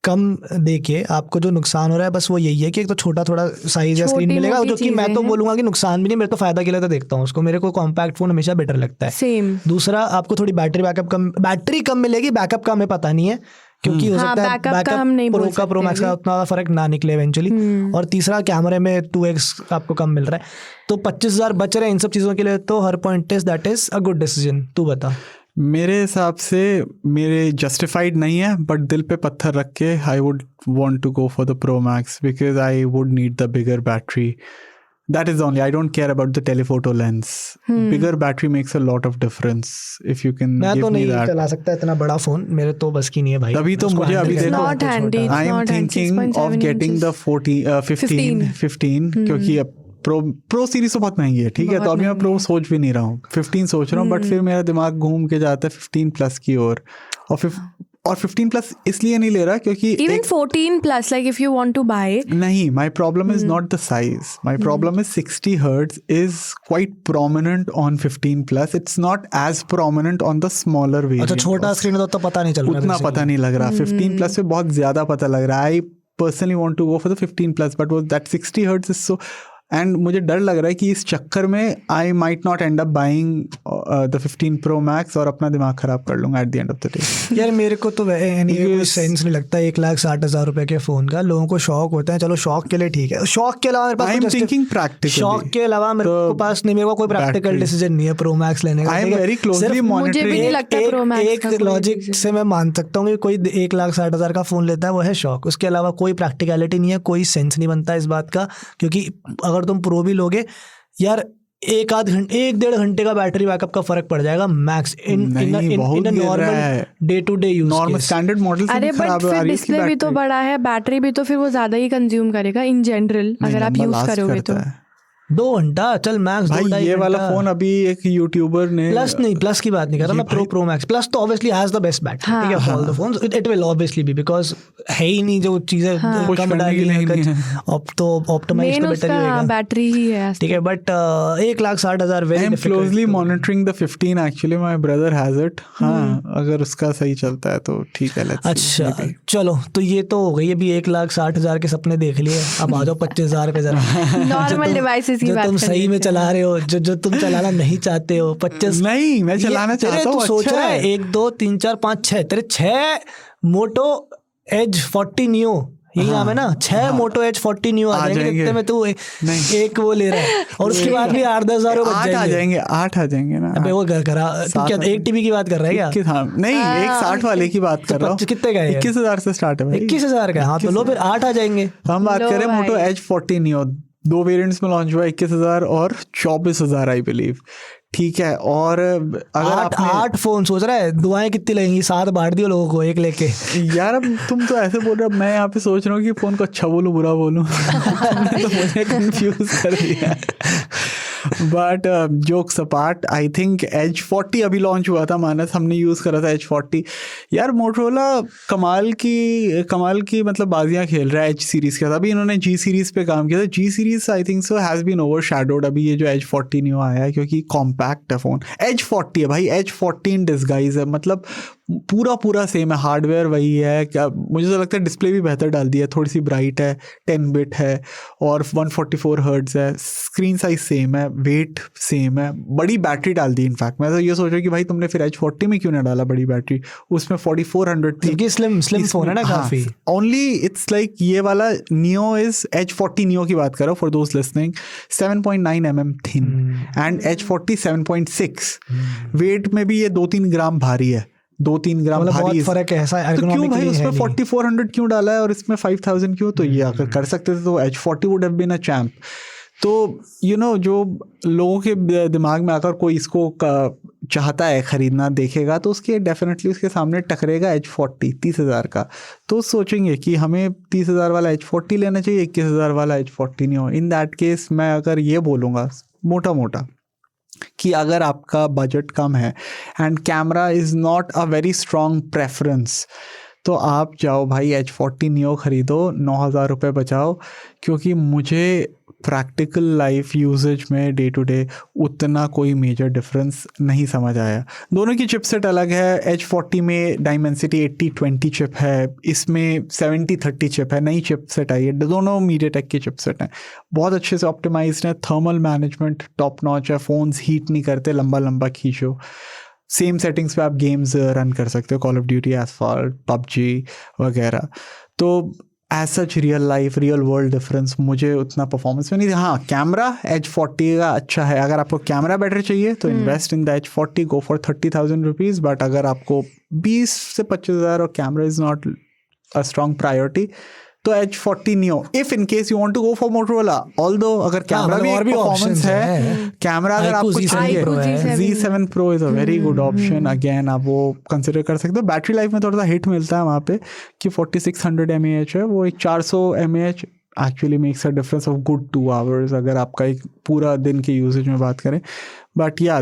कम देके आपको जो नुकसान हो रहा है बस वो यही है कि एक तो छोटा थोड़ा साइज या स्क्रीन मिलेगा, जो कि मैं तो बोलूंगा कि नुकसान भी नहीं, मेरे तो फायदा के लिए तो देखता हूँ उसको, मेरे को कॉम्पैक्ट फोन हमेशा बेटर लगता है। सेम। दूसरा, आपको थोड़ी बैटरी कम मिलेगी, बैकअप का हमें पता नहीं है, क्योंकि हो सकता है बैकअप प्रो मैक्स का उतना फर्क ना निकले इवेंचुअली। और तीसरा, कैमरे में 2x आपको कम मिल रहा है। तो 25,000 बच रहे हैं इन सब चीजों के लिए, तो her point is that is a good decision. तू बता। मेरे हिसाब से मेरे जस्टिफाइड नहीं है, बट दिल पे पत्थर रख के I would want to go for the pro max because I would need the bigger battery. That is only. I don't care about the telephoto lens. Bigger battery makes a lot of difference. If you can मैं give तो me नहीं that. चला सकता इतना बड़ा phone, मेरे तो बस की नहीं है भाई। तभी तो मुझे अभी देखो, not handy. I am thinking of getting the 15 क्योंकि अब प्रो सीरीज तो बहुत महंगी है, ठीक है, तो अभी मैं प्रो सोच भी नहीं रहा हूँ, 15 सोच रहा हूँ, बट फिर मेरा दिमाग घूम के जाता है 15 प्लस की ओर, और फिर और 15 प्लस इसलिए नहीं ले रहा क्योंकि even 14 plus, like if you want to buy. नहीं, my problem is not the size. My problem is 60 hertz is quite prominent on 15 plus. It's not as prominent on the smaller variant. अच्छा, छोटा screen है तो पता नहीं चल रहा, उतना पता नहीं लग रहा. 15 plus पे बहुत ज्यादा पता लग रहा है. I personally want to go for the 15 plus, but that 60 hertz is so. And मुझे डर लग रहा है कि इस चक्कर में I might not and up buying the 15 Pro Max और अपना दिमाग खराब कर लूंगा at the end of the day. यार मेरे को तो कोई सेंस नहीं लगता 1,60,000 रुपए के फोन का. लोगों को शौक होता है, चलो शौक के लिए ठीक है. शौक के अलावा मेरे पास शौक के अलावा मेरे पास नहीं, मेरे को कोई प्रैक्टिकल डिसीजन नहीं है प्रो मैक्स लेने का. I am very closely monitoring. एक लॉजिक से मैं मान सकता हूँ कि कोई 1,60,000 का फोन लेता है वो है शौक. उसके अलावा कोई प्रैक्टिकलिटी नहीं है, कोई सेंस नहीं बनता इस बात का. क्योंकि अगर तुम प्रो भी लोगे यार 1-1.5 घंटे का बैटरी बैकअप का फर्क पड़ जाएगा max in normal day to day use. Normal standard model से खराब है. डिस्प्ले भी तो बड़ा है, बैटरी भी तो फिर वो ज्यादा ही कंज्यूम करेगा इन जनरल अगर आप यूज करोगे तो. 2 घंटा चल मैक्स. भाई ये वाला फोन अभी एक यूट्यूबर ने, प्लस नहीं, प्लस की बात नहीं कर रहा मैं, प्रो मैक्स. प्लस तो obviously has the best battery, ठीक है, all the phones it will obviously be, because है ही नहीं जो चीजें कम डायनेमिक तो ऑप्टिमाइज तो बेटर ही होगा, बैटरी ही है, ठीक है. But 1,60,000 very difficult. I am closely monitoring the 15 actually, my brother has it. हां, अगर उसका सही चलता है तो ठीक है. लेट्स अच्छा चलो, तो ये तो हो गई अभी 1,60,000 के सपने देख लिए. अब आ जाओ 25,000 पे जरा. नॉर्मल डिवाइसेस की बात तुम सही में चला रहे हो, जो तुम चलाना नहीं चाहते हो. 25 नहीं, मैं चलाना चाहता हूँ. सोच रहा है 1 2 3 4 5 6 तेरे 6 मोटो एज 40 नियो, यही नाम है ना, 6 मोटो एज 40 नियो आ जाएंगे जितने में तू एक वो ले रहा है. और उसके बाद भी 8-10 हज़ार बच जाएंगे. 8 आ जाएंगे ना. अबे वो करा क्या 1 TB की बात कर रहा है क्या? नहीं, 160 वाले की बात कर रहा हूँ. कितने का है? 21,000 से स्टार्ट है. 21,000 का. हाँ तो लो फिर 8 आ जाएंगे. हम बात करें मोटो एज 40 नियो, 2 वेरिएंट्स में लॉन्च हुआ, 21,000 और 24,000 आई बिलीव. ठीक है. और अगर 8 फोन सोच रहा है, दुआएं कितनी लगेंगी? 7 बांट दियो लोगों को एक लेके. यार अब तुम तो ऐसे बोल रहे हो, मैं यहाँ पे सोच रहा हूँ कि फोन को अच्छा बोलूँ बुरा बोलूँ. तो मुझे कंफ्यूज कर दिया. But jokes apart, I think as 40 अभी लॉन्च हुआ था मानस, हमने यूज़ करा था एज 40. यार मोटरोला कमाल की मतलब बाजियाँ खेल रहा है एज सीरीज़ के साथ. अभी इन्होंने जी सीरीज़ पे काम किया था. G series I think so has been overshadowed अभी ये जो एज 40 न्यू आया है, क्योंकि कॉम्पैक्ट है फ़ोन. एज 40 है भाई, एज 40 इन डिस्गाइज है. मतलब पूरा सेम है, हार्डवेयर वही है. क्या मुझे तो लगता है डिस्प्ले भी बेहतर डाल दिया, थोड़ी सी ब्राइट है, 10 बिट है और 144 हर्ट्ज है. स्क्रीन साइज सेम है, वेट सेम है, बड़ी बैटरी डाल दी. इनफैक्ट मैं तो ये सोच रहा हूँ कि भाई तुमने फिर एच 40 में क्यों ना डाला बड़ी बैटरी. उसमें 4400 थी. स्लिम फोन है ना काफी. ओनली इट्स लाइक ये वाला नियो इज एच 40 नियो की बात करो for those listening, 7.9 mm thin and H 40 7.6. Weight में भी ये 2-3 ग्राम भारी है, 2-3 ग्राम भारी. फर्क है ऐसा. तो क्यों भाई उसमें 4400 क्यों डाला है और इसमें 5000 क्यों? तो ये अगर कर सकते थे तो H 40 would have been a champ. तो जो लोगों के दिमाग में आकर कोई इसको चाहता है खरीदना, देखेगा तो उसके डेफिनेटली उसके सामने टकरेगा एच 40 30,000 का. तो सोचेंगे कि हमें 30,000 वाला एच 40 लेना चाहिए, 21,000 वाला एच 40 नहीं हो. इन दैट केस मैं अगर ये बोलूँगा मोटा कि अगर आपका बजट कम है and camera is not a very strong preference, तो आप जाओ भाई एच 40 नियो ख़रीदो, 9,000 रुपये बचाओ. क्योंकि मुझे प्रैक्टिकल लाइफ यूजेज में डे टू डे उतना कोई मेजर डिफरेंस नहीं समझ आया. दोनों की चिपसेट अलग है. एच 40 में डायमेंसिटी 80-20 चिप है, इसमें 70-30 चिप है. नई चिपसेट आई है, दोनों मीडियाटेक की चिपसेट हैं, बहुत अच्छे से ऑप्टिमाइज्ड है. थर्मल मैनेजमेंट टॉप नॉच है, फ़ोन्स हीट नहीं करते लंबा खींचो. सेम सेटिंग्स पे आप गेम्स रन कर सकते हो, call of duty, Asphalt, PUBG वगैरह. तो as such real world difference मुझे उतना परफॉर्मेंस में नहीं था. हाँ, कैमरा एच 40 का अच्छा है. अगर आपको कैमरा बेटर चाहिए तो invest in the H 40, go for 30,000 rupees. But अगर आपको 20 से 25,000 और camera is not a strong priority, तो H 40 neo if in case you want to go for Motorola. Although अगर कैमरा भी परफॉर्मेंस है, कैमरा अगर आपको चाहिए, Z7 Pro is a very good option. Again आप वो कंसिडर कर सकते हो. बैटरी लाइफ में थोड़ा सा हिट मिलता है वहाँ पे कि 4600 mAh है, वो एक 400 mAh actually makes a difference of good 2 hours अगर आपका एक पूरा दिन के यूजेज में बात करें. But yeah,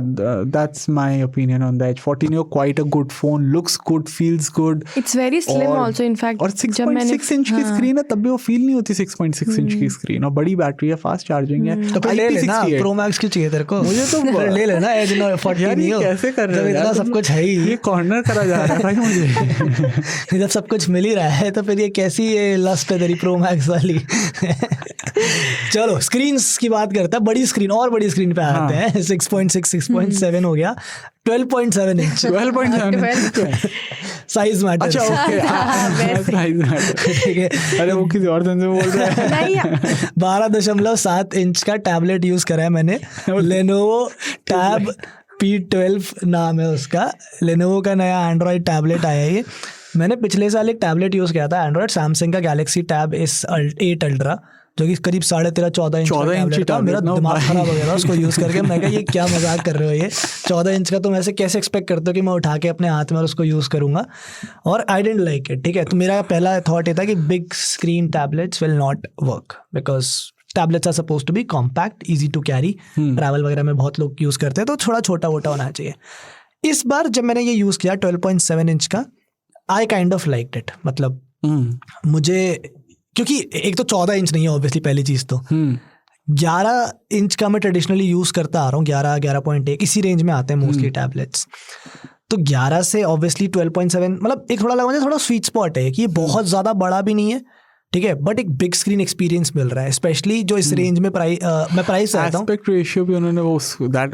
that's my opinion on the Edge 14. Quite a good phone, looks good, feels good. It's very slim also, in fact. और 6.6 इंच की स्क्रीन है, तब भी वो फील नहीं होती 6.6 इंच की स्क्रीन, और बड़ी बैटरी है, फास्ट चार्जिंग है। तो फिर ले लेना प्रो मैक्स क्यों चाहिए तेरे को? मुझे तो ले लेना Edge 14 नहीं हो। कैसे कर रहे हो यार, सब कुछ है ही, ये कॉर्नर करा जा रहा है भाई मुझे। जब सब कुछ मिल ही रहा है तो फिर ये कैसी ये लस्ट है तेरी प्रो मैक्स वाली? चलो स्क्रीन्स की बात करते हैं, बड़ी स्क्रीन और बड़ी स्क्रीन पे आते हैं। 6.6 6.7 हो गया, 12.7 इंच। 12.7 size matter. अच्छा ओके, साइज मैटर, ठीक है। अरे वो किसी और से बोल रहा है। 12.7 इंच का टैबलेट यूज करा है मैंने, लेनोवो टैब P12 नाम है उसका। लेनोवो का नया एंड्रॉयड टैबलेट आया है ये। मैंने पिछले साल एक टैबलेट यूज किया था एंड्रॉयड, सैमसंग का गैलेक्सी टैब S8 अल्ट्रा, जो कि करीब 13.5-14 इंच का टैबलेट था। मेरा दिमाग खराब हो गया था उसको यूज़ करके। मैं कहा ये क्या मजाक कर रहे हो, ये 14 इंच का तुम ऐसे कैसे एक्सपेक्ट करते हो कि मैं उठा के अपने हाथ में उसको यूज़ करूँगा, और आई डिडंट लाइक इट। ठीक है, तो मेरा पहला थॉट ये था कि big screen tablets will not work, because tablets are suppose to be compact, easy to carry, travel वगैरह में बहुत लोग यूज़ करते हैं, तो थोड़ा छोटा वोटा होना चाहिए। इस बार जब मैंने ये यूज़ किया 12.7 इंच का, I kind of liked it. मतलब मुझे, क्योंकि एक तो 14 इंच नहीं है ऑब्वियसली, पहली चीज़ तो 11 इंच का मैं ट्रेडिशनली यूज़ करता आ रहा हूँ, 11.1 इसी रेंज में आते हैं मोस्टली टैबलेट्स। तो 11 से ऑब्वियसली 12.7 मतलब एक थोड़ा लगा मुझे थोड़ा स्वीट स्पॉट है कि ये बहुत ज़्यादा बड़ा भी नहीं है, ठीक है, बट एक बिग स्क्रीन एक्सपीरियंस मिल रहा है, स्पेशली जो इस रेंज में मैं प्राइस चाहता हूँ। एस्पेक्ट रेशियो भी उन्होंने वो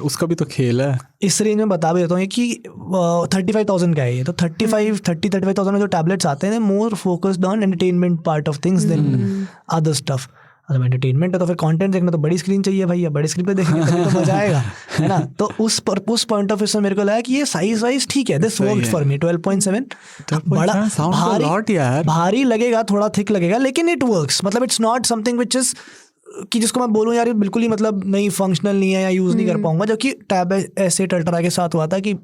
उसका भी तो खेल है इस रेंज में, बता भी देता हूँ कि 35,000 का है ये। तो 35,000 में जो टैबलेट्स आते हैं more focused on entertainment part of things than other stuff. मतलब एंटरटेनमेंट है तो फिर कंटेंट देखना तो बड़ी स्क्रीन चाहिए भैया, बड़ी स्क्रीन पे देखने तभी तो मजा आएगा, है ना। तो उस पॉइंट ऑफ व्यू से मेरे को लगा कि ये साइज वाइज ठीक है, दिस वर्कड फॉर मी। 12.7 बड़ा भारी लगेगा, थोड़ा थिक लगेगा, लेकिन इट वर्क्स। मतलब it's not something which is कि जिसको मैं बोलूँ यार ये बिल्कुल ही मतलब नहीं फंक्शनल नहीं है या यूज़ नहीं कर पाऊंगा, जो कि टैब S8 अल्ट्रा के साथ हुआ था कि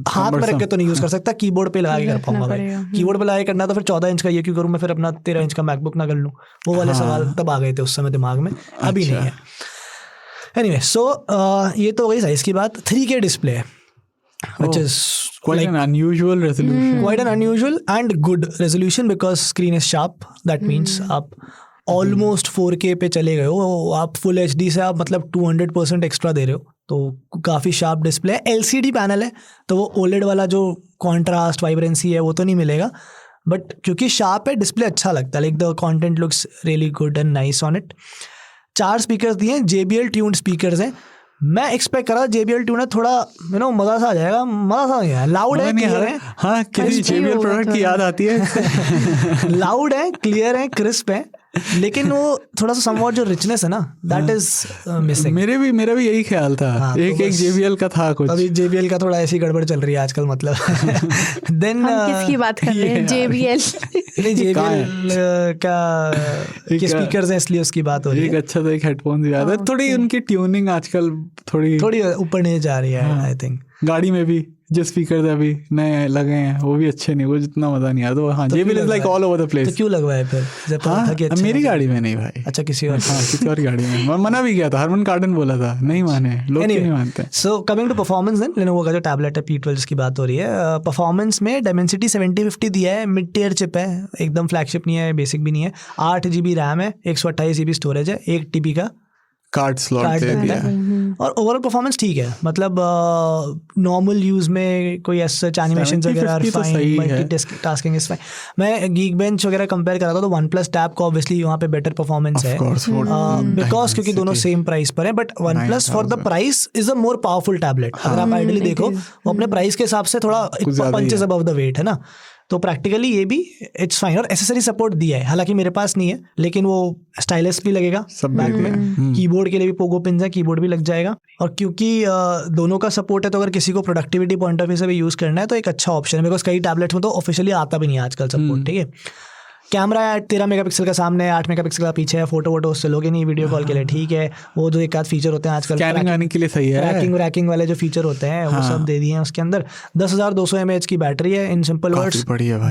हाथ में रख के तो नहीं यूज कर सकता, कीबोर्ड पे लगा के कर पाऊंगा भाई। कीबोर्ड पे लगा के करना तो फिर 14 इंच का ये क्यों करूँ मैं, फिर अपना 13 इंच का मैकबुक ना कर लूँ। वो वाले सवाल तब आ गए थे उस समय दिमाग में, अभी नहीं है। एनीवे सो ये तो हो गई साइज की बात। 3K डिस्प्ले है, which is quite an unusual resolution, quite an unusual and good resolution because screen is sharp. That means आप ऑलमोस्ट 4K पे चले गए हो, आप फुल HD से आप मतलब 200% एक्स्ट्रा दे रहे हो, तो काफ़ी शार्प डिस्प्ले है। LCD पैनल है तो वो OLED वाला जो कॉन्ट्रास्ट वाइब्रेंसी है वो तो नहीं मिलेगा, बट क्योंकि शार्प है डिस्प्ले अच्छा लगता है, like the content looks really good and nice on it. 4 speakers दिए हैं, JBL ट्यून्ड स्पीकर्स हैं। मैं एक्सपेक्ट करा JBL ट्यून है थोड़ा मज़ा सा आ जाएगा, मज़ा सा नहीं है। लाउड है, क्लियर है, हाँ किसी JBL प्रोडक्ट की याद आती है। लाउड है, क्लियर है, क्रिस्प है, लेकिन वो थोड़ा सा समवॉट जो रिचनेस है ना, दैट इज मिसिंग। मेरा भी यही ख्याल था। हाँ, एक JBL का था कुछ, अभी JBL का थोड़ा ऐसी गड़बड़ चल रही है आजकल। मतलब देन किसकी बात कर रहे हैं? JBL नहीं, JBL का स्पीकर्स हैं इसलिए उसकी बात हो रही है। एक अच्छा तो एक हेडफोन भी आता है, थोड़ी उनकी ट्यूनिंग आजकल थोड़ी ऊपर नहीं जा रही है। आई थिंक गाड़ी में भी जो स्पीकर अभी नए लगे हैं वो भी अच्छे नहीं, वो जितना मजा नहीं आता। तो हाँ, JBL is like all over the place. तो क्यों लगवाया फिर? जब पता था कि अच्छा मेरी गाड़ी में नहीं भाई। अच्छा, किसी और? हाँ, किसी और गाड़ी में। मैं मना भी किया था, हरमन कार्डन बोला था, नहीं माने लोग, नहीं मानते। So coming to performance then, Lenovo का जो टैबलेट है P12 की बात हो रही है। परफॉर्मेंस में Dimensity 7050 दिया है, मिड टियर चिप है, एकदम फ्लैगशिप नहीं है, बेसिक भी नहीं है। 8 GB रैम है, 128 GB स्टोरेज है, 1 TB का कार्ड स्लॉट दे दिया है, और ओवरऑल परफॉर्मेंस ठीक है। मतलब नॉर्मल यूज में कोई ऐसा एनिमेशन वगैरह फाइन, मल्टीटास्किंग इज फाइन। मैं Geekbench वगैरह कंपेयर करा था तो OnePlus टैब को ऑब्वियसली वहाँ पे बेटर परफॉर्मेंस है, बिकॉज क्योंकि दोनों सेम प्राइस पर है। But OnePlus for the price is a more powerful tablet. अगर आप आइडियली देखो वो अपने प्राइस के हिसाब से थोड़ा पंचेस अबव द वेट है ना, तो प्रैक्टिकली ये भी इट्स फाइन। और एसेसरी सपोर्ट दिया है, हालांकि मेरे पास नहीं है, लेकिन वो स्टाइलस भी लगेगा सब बैक में। कीबोर्ड के लिए भी पोगो पिन है, कीबोर्ड भी लग जाएगा। और क्योंकि दोनों का सपोर्ट है तो अगर किसी को प्रोडक्टिविटी पॉइंट ऑफ व्यू से भी यूज़ करना है तो एक अच्छा ऑप्शन है, बिकॉज कई टैबलेट्स में तो ऑफिशियली आता भी नहीं है आजकल सपोर्ट। ठीक है, कैमरा है 13 मेगापिक्सल का सामने, 8 मेगापिक्सल का पीछे है, फोटो वोटो उससे लोगे नहीं, वीडियो कॉल के लिए ठीक है। वो जो एक आध फीचर होते हैं आजकल स्कैनिंग आने के लिए सही है, रैकिंग वाले जो फीचर होते हैं वो सब दे दिए हैं उसके अंदर। 10,200 mAh की बैटरी है। इन सिंपल वर्ड्स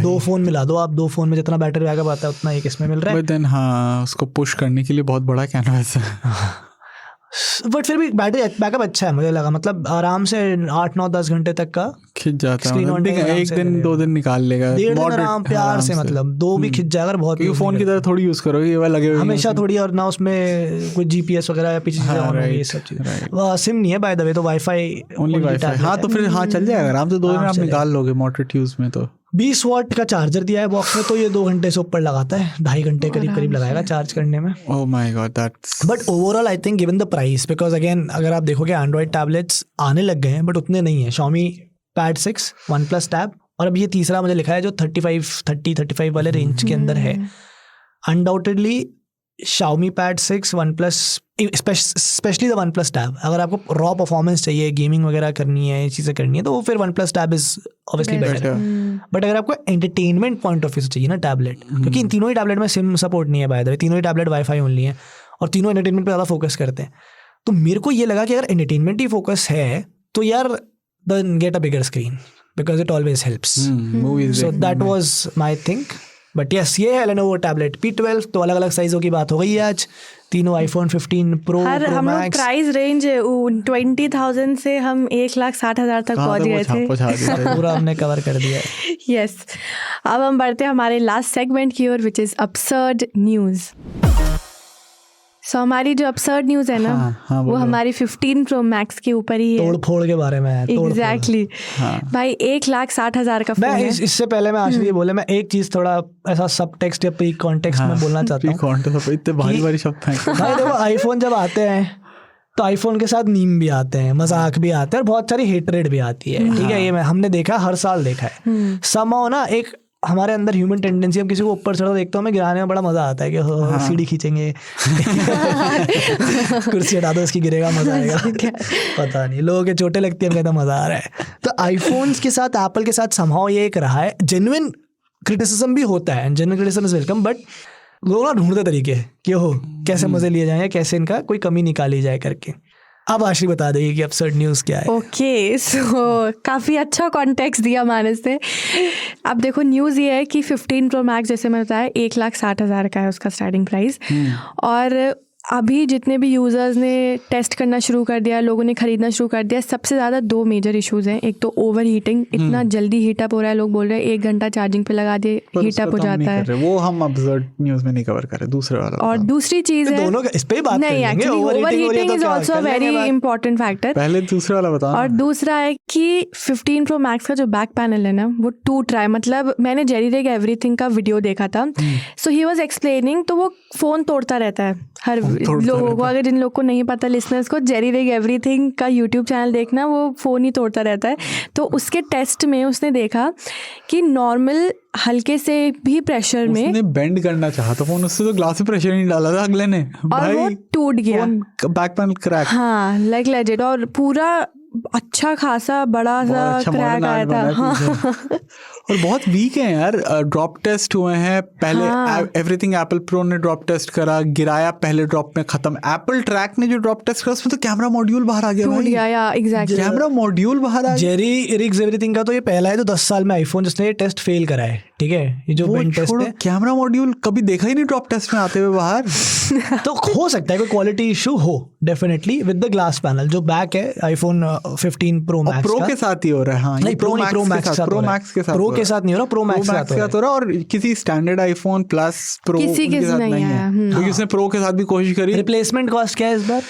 2 फोन मिला दो आप, 2 फोन में जितना बैटरी बैकअप आता है उतना एक इसमें मिल रहा है। देन हाँ, उसको पुश करने के लिए बहुत बड़ा कैनवास है। बट फिर भी बैटरी बैकअप अच्छा है मुझे लगा, मतलब आराम से 8-9-10 घंटे तक का खिंच जाता है, Screen on मतलब time आराम एक से दिन चलेगा। 2 दिन निकाल लेगा, 1.5 दिन Moderate, आराम प्यार आराम से, मतलब 2 भी खिंच जाएगा, बहुत क्योंकि use फोन नहीं की तरह थोड़ी यूज करोगे, ये वाला लगे हुए हैं हमेशा उसमें। थोड़ी, और ना उसमें कोई GPS वगैरह या पीछे चीजें हाँ, ऑन होगी, ये right, सब चीज। right. वो सिम नहीं है बाय द वे, तो वाईफाई ओनली वाईफाई। हाँ तो फिर हाँ चल जाएगा आराम से, 2 दिन आराम आप से निकाल लोगे मॉडरेट यूज में। तो 20 वॉट का चार्जर दिया है बॉक्स में, तो ये 2 घंटे से ऊपर लगाता है, 2.5 घंटे करीब लगाएगा चार्ज करने में। Oh my God, that's but overall I think given the price, because again अगर आप देखोगे एंड्रॉइड टैबलेट्स आने लग गए हैं बट उतने नहीं है। Xiaomi Pad 6, OnePlus Tab, और अब ये तीसरा मुझे लिखा है जो 35 वाले रेंज के अंदर है। Undoubtedly Xiaomi Pad 6, OnePlus, specially the OnePlus Tab, अगर आपको रॉ परफॉर्मेंस चाहिए, गेमिंग वगैरह करनी है, ये चीज़ें करनी है, तो वो फिर OnePlus Tab is obviously better. But अगर आपको एंटरटेनमेंट पॉइंट ऑफ व्यू से चाहिए ना टैबलेट, क्योंकि इन तीनों ही टैबलेट में सिम सपोर्ट नहीं है बाय द वे, तीनों ही टैबलेट वाईफाई ओनली है और तीनों एंटरटेनमेंट पे ज़्यादा फोकस करते हैं। तो मेरे को ये लगा कि अगर एंटरटेनमेंट ही फोकस है तो यार then get a bigger screen, because it always helps. Movies. So that was my think. But yes, ये है Lenovo टैबलेट P12, तो अलग अलग साइजों की बात हो गई है आज। तीनों iPhone 15 Pro, हर Pro हम लोग Max। प्राइस रेंज 20,000 से हम 1,60,000 तक पहुंच गए थे। पूरा हमने कवर कर दिया है। यस, अब हम बढ़ते हैं हमारे लास्ट सेगमेंट की ओर, विच इज अपसर्ड न्यूज। सो हमारी जो अपसर्ड न्यूज है ना, हाँ, वो हमारी 15 Pro Max के ऊपर ही है। तोड़ फोड़ के बारे में है। एग्जैक्टली भाई, 1,60,000 का फोन मैं है। इससे पहले मैं आज ये बोले, मैं एक चीज थोड़ा ऐसा सब टेक्स्ट या प्री कॉन्टेक्स्ट में बोलना चाहता हूँ। इतने भारी भारी शब्द हैं। भाई देखो, आईफोन जब आते हैं तो आईफोन के साथ मीम भी आते हैं, मजाक भी आते हैं और बहुत सारी हेटरेड भी आती है, ठीक है। ये हमने देखा, हर साल देखा है। समहाउ ना एक हमारे अंदर ह्यूमन टेंडेंसी, हम किसी को ऊपर चढ़ो देखते हो, हमें गिराने में बड़ा मजा आता है कि सीढ़ी खींचेंगे, कुर्सी हटा दो इसकी, गिरेगा, मजा आएगा। पता नहीं, लोगों के चोटें लगती है, हम कहते हैं मजा आ रहा है। तो आईफोन्स के साथ, एप्पल के साथ समहाउ ये एक रहा है। जेन्युइन क्रिटिसिज्म भी होता है, genuine criticism is welcome, but लोग ना ढूंढते तरीके कि हो कैसे मजे लिए जाए, कैसे इनका कोई कमी निकाली जाए करके। अब आशी बता देगी कि अपसर्ड न्यूज़ क्या है। ओके, सो काफ़ी अच्छा कॉन्टेक्स्ट दिया मानस ने। अब देखो, न्यूज़ ये है कि 15 Pro Max, जैसे मैं बताया, 1,60,000 का है उसका स्टार्टिंग प्राइस। और अभी जितने भी यूज़र्स ने टेस्ट करना शुरू कर दिया, लोगों ने खरीदना शुरू कर दिया, सबसे ज़्यादा 2 मेजर इश्यूज़ हैं। एक तो ओवर हीटिंग, इतना जल्दी हीटअप हो रहा है, लोग बोल रहे हैं 1 घंटा चार्जिंग पे लगा दिए हीटअप हो जाता है। वो हम अपसर्ड न्यूज़ में नहीं कवर कर रहे, दूसरे वाला। और दूसरी चीज़ है, दोनों इस पे बात नहीं, actually over heating is also very important factor. पहले दूसरे वाला बताओ। और दूसरा है कि 15 Pro Max का जो बैक पैनल है ना, वो टूट रहा है। मतलब मैंने जेरीरेग एवरीथिंग का वीडियो देखा था, सो ही वाज एक्सप्लेनिंग, तो वो फ़ोन तोड़ता रहता है हर लोगों को। अगर जिन लोग को नहीं पता, लिसनर्स को, जेरीरेग एवरीथिंग का यूट्यूब चैनल देखना, वो फ़ोन ही तोड़ता रहता है। तो उसके टेस्ट में उसने देखा कि नॉर्मल हल्के से भी प्रेशर में उसने बेंड करना चाहा तो फोन, उससे तो ग्लास में प्रेशर नहीं डाला था अगले ने, और वो टूट गया, बैक पैनल क्रैक। हाँ, लाइक लेजिट, और पूरा अच्छा खासा बड़ा सा अच्छा क्रैक आया था। हाँ। और बहुत वीक है यार। ड्रॉप टेस्ट हुए हैं पहले, एवरीथिंग एप्पल प्रो ने ड्रॉप टेस्ट करा, गिराया पहले ड्रॉप में, खत्म। एप्पल ट्रैक ने जो ड्रॉप टेस्ट करा, उसमें तो कैमरा मॉड्यूल बाहर आ गया टूट भाई। गया, या एग्जैक्टली, कैमरा मॉड्यूल बाहर आ गया। जेरी रिग्स एवरीथिंग का तो ये पहला है तो 10 साल में आईफोन जिसने ये टेस्ट फेल करा है, ठीक है। ये जो बेंड टेस्ट है, कैमरा मॉड्यूल कभी देखा ही नहीं ड्रॉप टेस्ट में आते हुए बाहर। तो हो सकता है कोई क्वालिटी इशू हो, definitely, with the glass panel जो बैक है आईफोन 15 Pro Max प्रो के साथ ही हो रहा है। हाँ, नहीं, प्रो मैक्स के साथ, प्रो मैक्स के साथ, प्रो के साथ नहीं हो रहा, प्रो मैक्स के साथ हो रहा, और किसी स्टैंडर्ड आईफोन प्लस प्रो किसी के साथ नहीं है, क्योंकि उसने प्रो के साथ भी कोशिश करी। रिप्लेसमेंट कॉस्ट क्या है इस बार?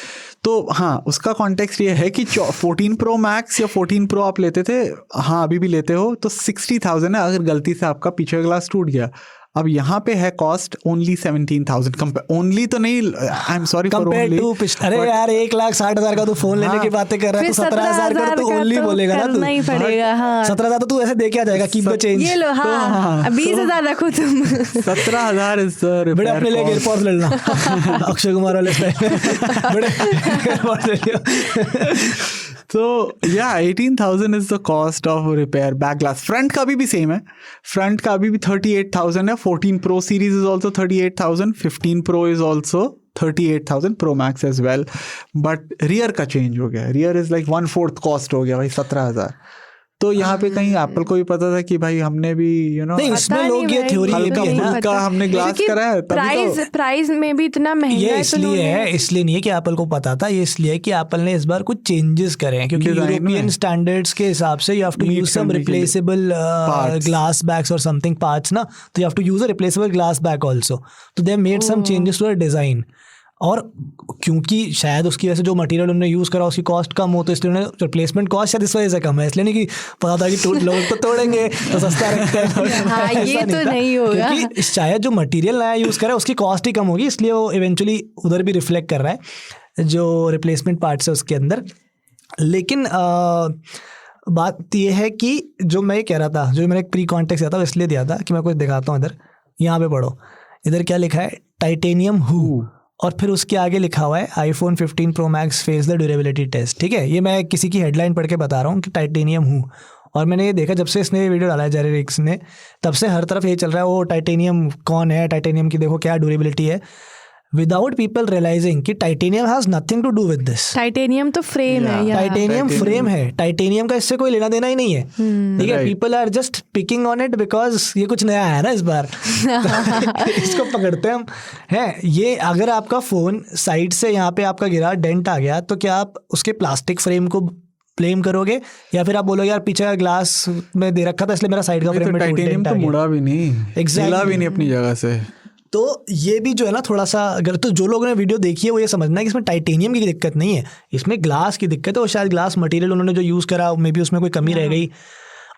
तो हाँ, उसका कॉन्टेक्स्ट ये है कि 14 Pro Max या 14 Pro आप लेते थे, हाँ अभी भी लेते हो, तो 60,000 है अगर गलती से आपका पीछे का ग्लास टूट गया। अब यहाँ पे है कॉस्ट ओनली 17,000। ओनली तो नहीं, I am sorry for only. अरे यार 1,60,000 का तू फोन लेने की बातें कर रहा है, तो 17,000 का तो ओनली बोलेगा ना तू। नहीं पड़ेगा। हाँ, 17,000 तो तू ऐसे दे के आ जाएगा, कीप द चेंज। ये लो, हाँ, 20,000 रखो तुम। 17,000 इज सर। बड़े अपने लिए एयरपॉड्स ले लेना, अक्षय कुमार वाले स्टाइल में बड़े एयरपॉड्स ले लियो। तो या 18,000 is the cost of repair back glass. Front का भी सेम है, फ्रंट का अभी भी 38,000 है। 14 Pro series is also 38,000, 15 Pro is also 38,000, Pro Max as well. But rear का चेंज हो गया, रियर इज लाइक 1/4 कॉस्ट हो गया भाई, 17,000। तो यहाँ पे कहीं एप्पल को भी पता था कि भाई हमने भी नहीं, इसमें लोग ये थ्योरी का हमने ग्लास करा है, प्राइस में भी इतना महंगा ये इसलिए है, इसलिए नहीं है कि एप्पल को पता था, ये इसलिए है कि एप्पल ने इस बार कुछ चेंजेस करे हैं, क्योंकि यूरोपियन स्टैंडर्ड्स के हिसाब से you have to use some replaceable glass bags और समथिंग पार्ट्स ना, तो you have to use a replaceable glass bag also, तो they have made some changes to the design. और क्योंकि शायद उसकी वजह से जो मटेरियल उन्होंने यूज़ करा उसकी कॉस्ट कम हो, तो इसलिए उन्होंने रिप्लेसमेंट कॉस्ट शायद इस वजह से कम है, इसलिए नहीं कि पता था कि लोग तो तोड़ेंगे तो सस्ता रखते हैं। हाँ, ये तो नहीं होगा, क्योंकि शायद जो मटेरियल नया यूज़ करा उसकी कॉस्ट ही कम होगी, इसलिए वो इवेंचुअली उधर भी रिफ्लेक्ट कर रहा है जो रिप्लेसमेंट पार्ट्स है उसके अंदर। लेकिन बात ये है कि जो मैं कह रहा था, जो मैंने एक प्री कॉन्टेक्स्ट दिया था इसलिए दिया था कि मैं कुछ दिखाता हूँ। इधर यहाँ पे पढ़ो, इधर क्या लिखा है, टाइटेनियम हू, और फिर उसके आगे लिखा हुआ है iPhone 15 Pro Max face the durability test. ठीक है, ये मैं किसी की हेडलाइन पढ़ के बता रहा हूँ कि टाइटेनियम हूँ, और मैंने ये देखा जब से इसने ये वीडियो डाला है जेरी रिक्स ने, तब से हर तरफ ये चल रहा है वो टाइटेनियम कौन है, टाइटेनियम की देखो क्या ड्यूरेबिलिटी है, विदाउट पीपल रियलाइजिंग कि titanium has nothing to do with this. Titanium तो फ्रेम है, टाइटेनियम फ्रेम है, टाइटेनियम का इससे कोई लेना देना ही नहीं है। ठीक है, people are just picking on it because ये कुछ नया है ना इस बार। इसको पकड़ते हैं हम हैं। ये अगर आपका फोन साइड से यहाँ पे आपका गिरा, डेंट आ गया, तो क्या आप उसके प्लास्टिक फ्रेम को ब्लेम करोगे, या फिर आप बोलोगे यार पीछे का ग्लास में दे रखा था इसलिए मेरा साइड का फ्रेम में टाइटेनियम तो मुड़ा भी नहीं, हिला भी नहीं अपनी जगह से। तो ये भी जो है ना थोड़ा सा, अगर तो जो लोगों ने वीडियो देखी है वो ये समझना है कि इसमें टाइटेनियम की दिक्कत नहीं है, इसमें ग्लास की दिक्कत है, और शायद ग्लास मटेरियल उन्होंने जो यूज़ करा मे बी उसमें कोई कमी रह गई।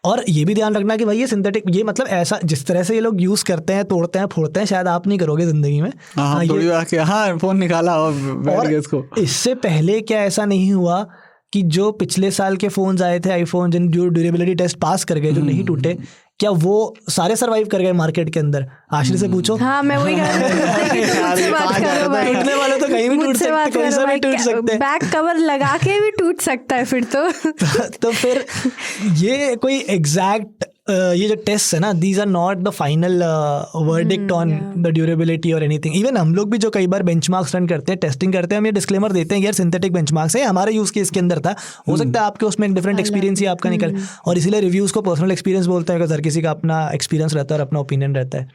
और ये भी ध्यान रखना कि भाई ये सिंथेटिक, ये मतलब ऐसा जिस तरह से ये लोग यूज़ करते हैं, तोड़ते हैं, फोड़ते हैं, शायद आप नहीं करोगे ज़िंदगी में। हाँ, फोन निकाला और इससे पहले क्या ऐसा नहीं हुआ कि जो पिछले साल के फ़ोन्स आए थे आईफोन, जिन जो ड्यूरेबिलिटी टेस्ट पास कर गए, जो नहीं टूटे, क्या वो सारे सरवाइव कर गए मार्केट के अंदर? आश्री से पूछो। हाँ, मैं वही टूटने वाले तो कहीं भी टूट सकते, कहीं से भी टूट सकते, बैक कवर लगा के भी टूट सकता है फिर तो फिर ये कोई एग्जैक्ट ये जो टेस्ट है ना, these are not the final verdict on the durability और एनीथिंग। इवन हम लोग भी जो कई बार बेंचमार्क्स रन करते हैं, टेस्टिंग करते हैं, हम ये डिस्क्लेमर देते हैं यार सिंथेटिक बेंचमार्क्स है, हमारे यूज़ केस के अंदर था, हो सकता है आपके उसमें डिफरेंट एक्सपीरियंस ही आपका निकल, और इसीलिए रिव्यूज़ को पर्सनल एक्सपीरियंस बोलते हैं, हर किसी का अपना एक्सपीरियंस रहता है और अपना ओपिनियन रहता है।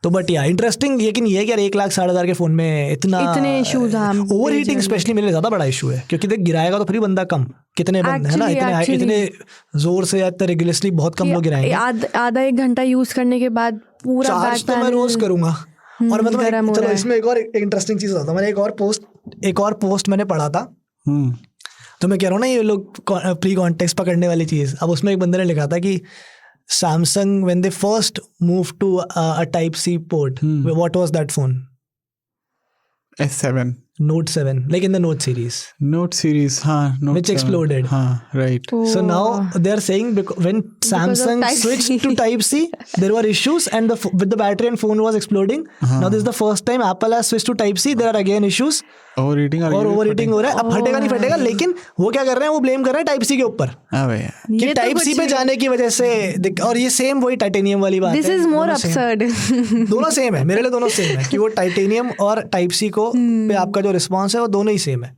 तो बट या इंटरेस्टिंग, लेकिन ये कि 1,60,000 के फोन में इतने इश्यूज, ओवर हीटिंग स्पेशली मेरे लिए ज़्यादा बड़ा इशू है, क्योंकि देख गिराएगा तो फिर बंदा कम, कितने बंदे है ना, इतने जोर से या रेगुलरली बहुत कम लोग गिराएंगे। आधा 1 घंटा यूज करने के बाद पूरा चार्ज तो मैं रोज करूंगा। और मतलब चलो इसमें एक और इंटरेस्टिंग चीज होता है, मैंने एक और पोस्ट मैंने पढ़ा था, तो मैं कह रहा हूँ ना ये लोग प्री कॉन्टेक्स्ट पकड़ने वाली चीज। अब उसमें एक बंदे ने लिखा था कि Samsung, when they first moved to a Type-C port, what was that phone? S7. Note 7, like in the Note series. Note series, हाँ. Note which 7. exploded. हाँ, right. So now they are saying when Samsung switched to Type-C, there were issues, and with the battery and phone was exploding. Now this is the first time Apple has switched to Type-C. There are again issues. Overheating हो रहा है। अब फटेगा नहीं फटेगा, लेकिन वो क्या कर रहे हैं, वो ब्लेम कर रहे हैं टाइप-C के ऊपर कि टाइप-C पे जाने की वजह से। और ये सेम वही टाइटेनियम वाली बात है, दिस इज मोर अब्सर्ड। दोनों सेम है मेरे लिए, दोनों सेम है कि वो टाइटेनियम और टाइप-C को पे आपका जो रिस्पॉन्स है वो दोनों ही सेम है।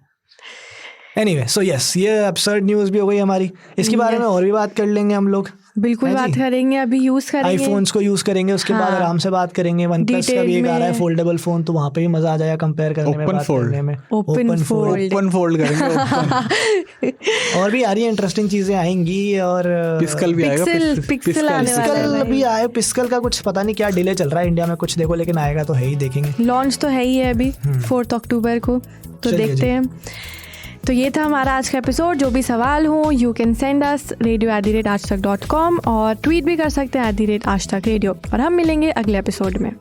एनीवे, सो यस, ये अब्सर्ड न्यूज़ भी हो गई हमारी, इसके बारे में और भी बात कर लेंगे हम लोग, बिल्कुल बात करेंगे, अभी यूज करेंगे, आईफोन्स को यूज करेंगे, उसके बाद आराम से बात करेंगे। OnePlus का भी एक आ रहा है फोल्डेबल फोन, तो वहाँ पे भी मजा आ जाएगा कंपेयर करने में, बात करने में। ओपन फोल्ड करेंगे और भी आ रही है इंटरेस्टिंग चीजें आएंगी, और पिक्सल भी आएगा, पिक्सल भी आए। पिक्सल का कुछ पता नहीं क्या डिले चल रहा है इंडिया में कुछ, देखो, लेकिन आएगा तो है ही, देखेंगे। लॉन्च तो है ही है अभी 4 अक्टूबर को, तो देखते हैं। तो ये था हमारा आज का एपिसोड। जो भी सवाल हो you can send us radio@aajtak.com, और ट्वीट भी कर सकते हैं @aajtak radio, और हम मिलेंगे अगले एपिसोड में।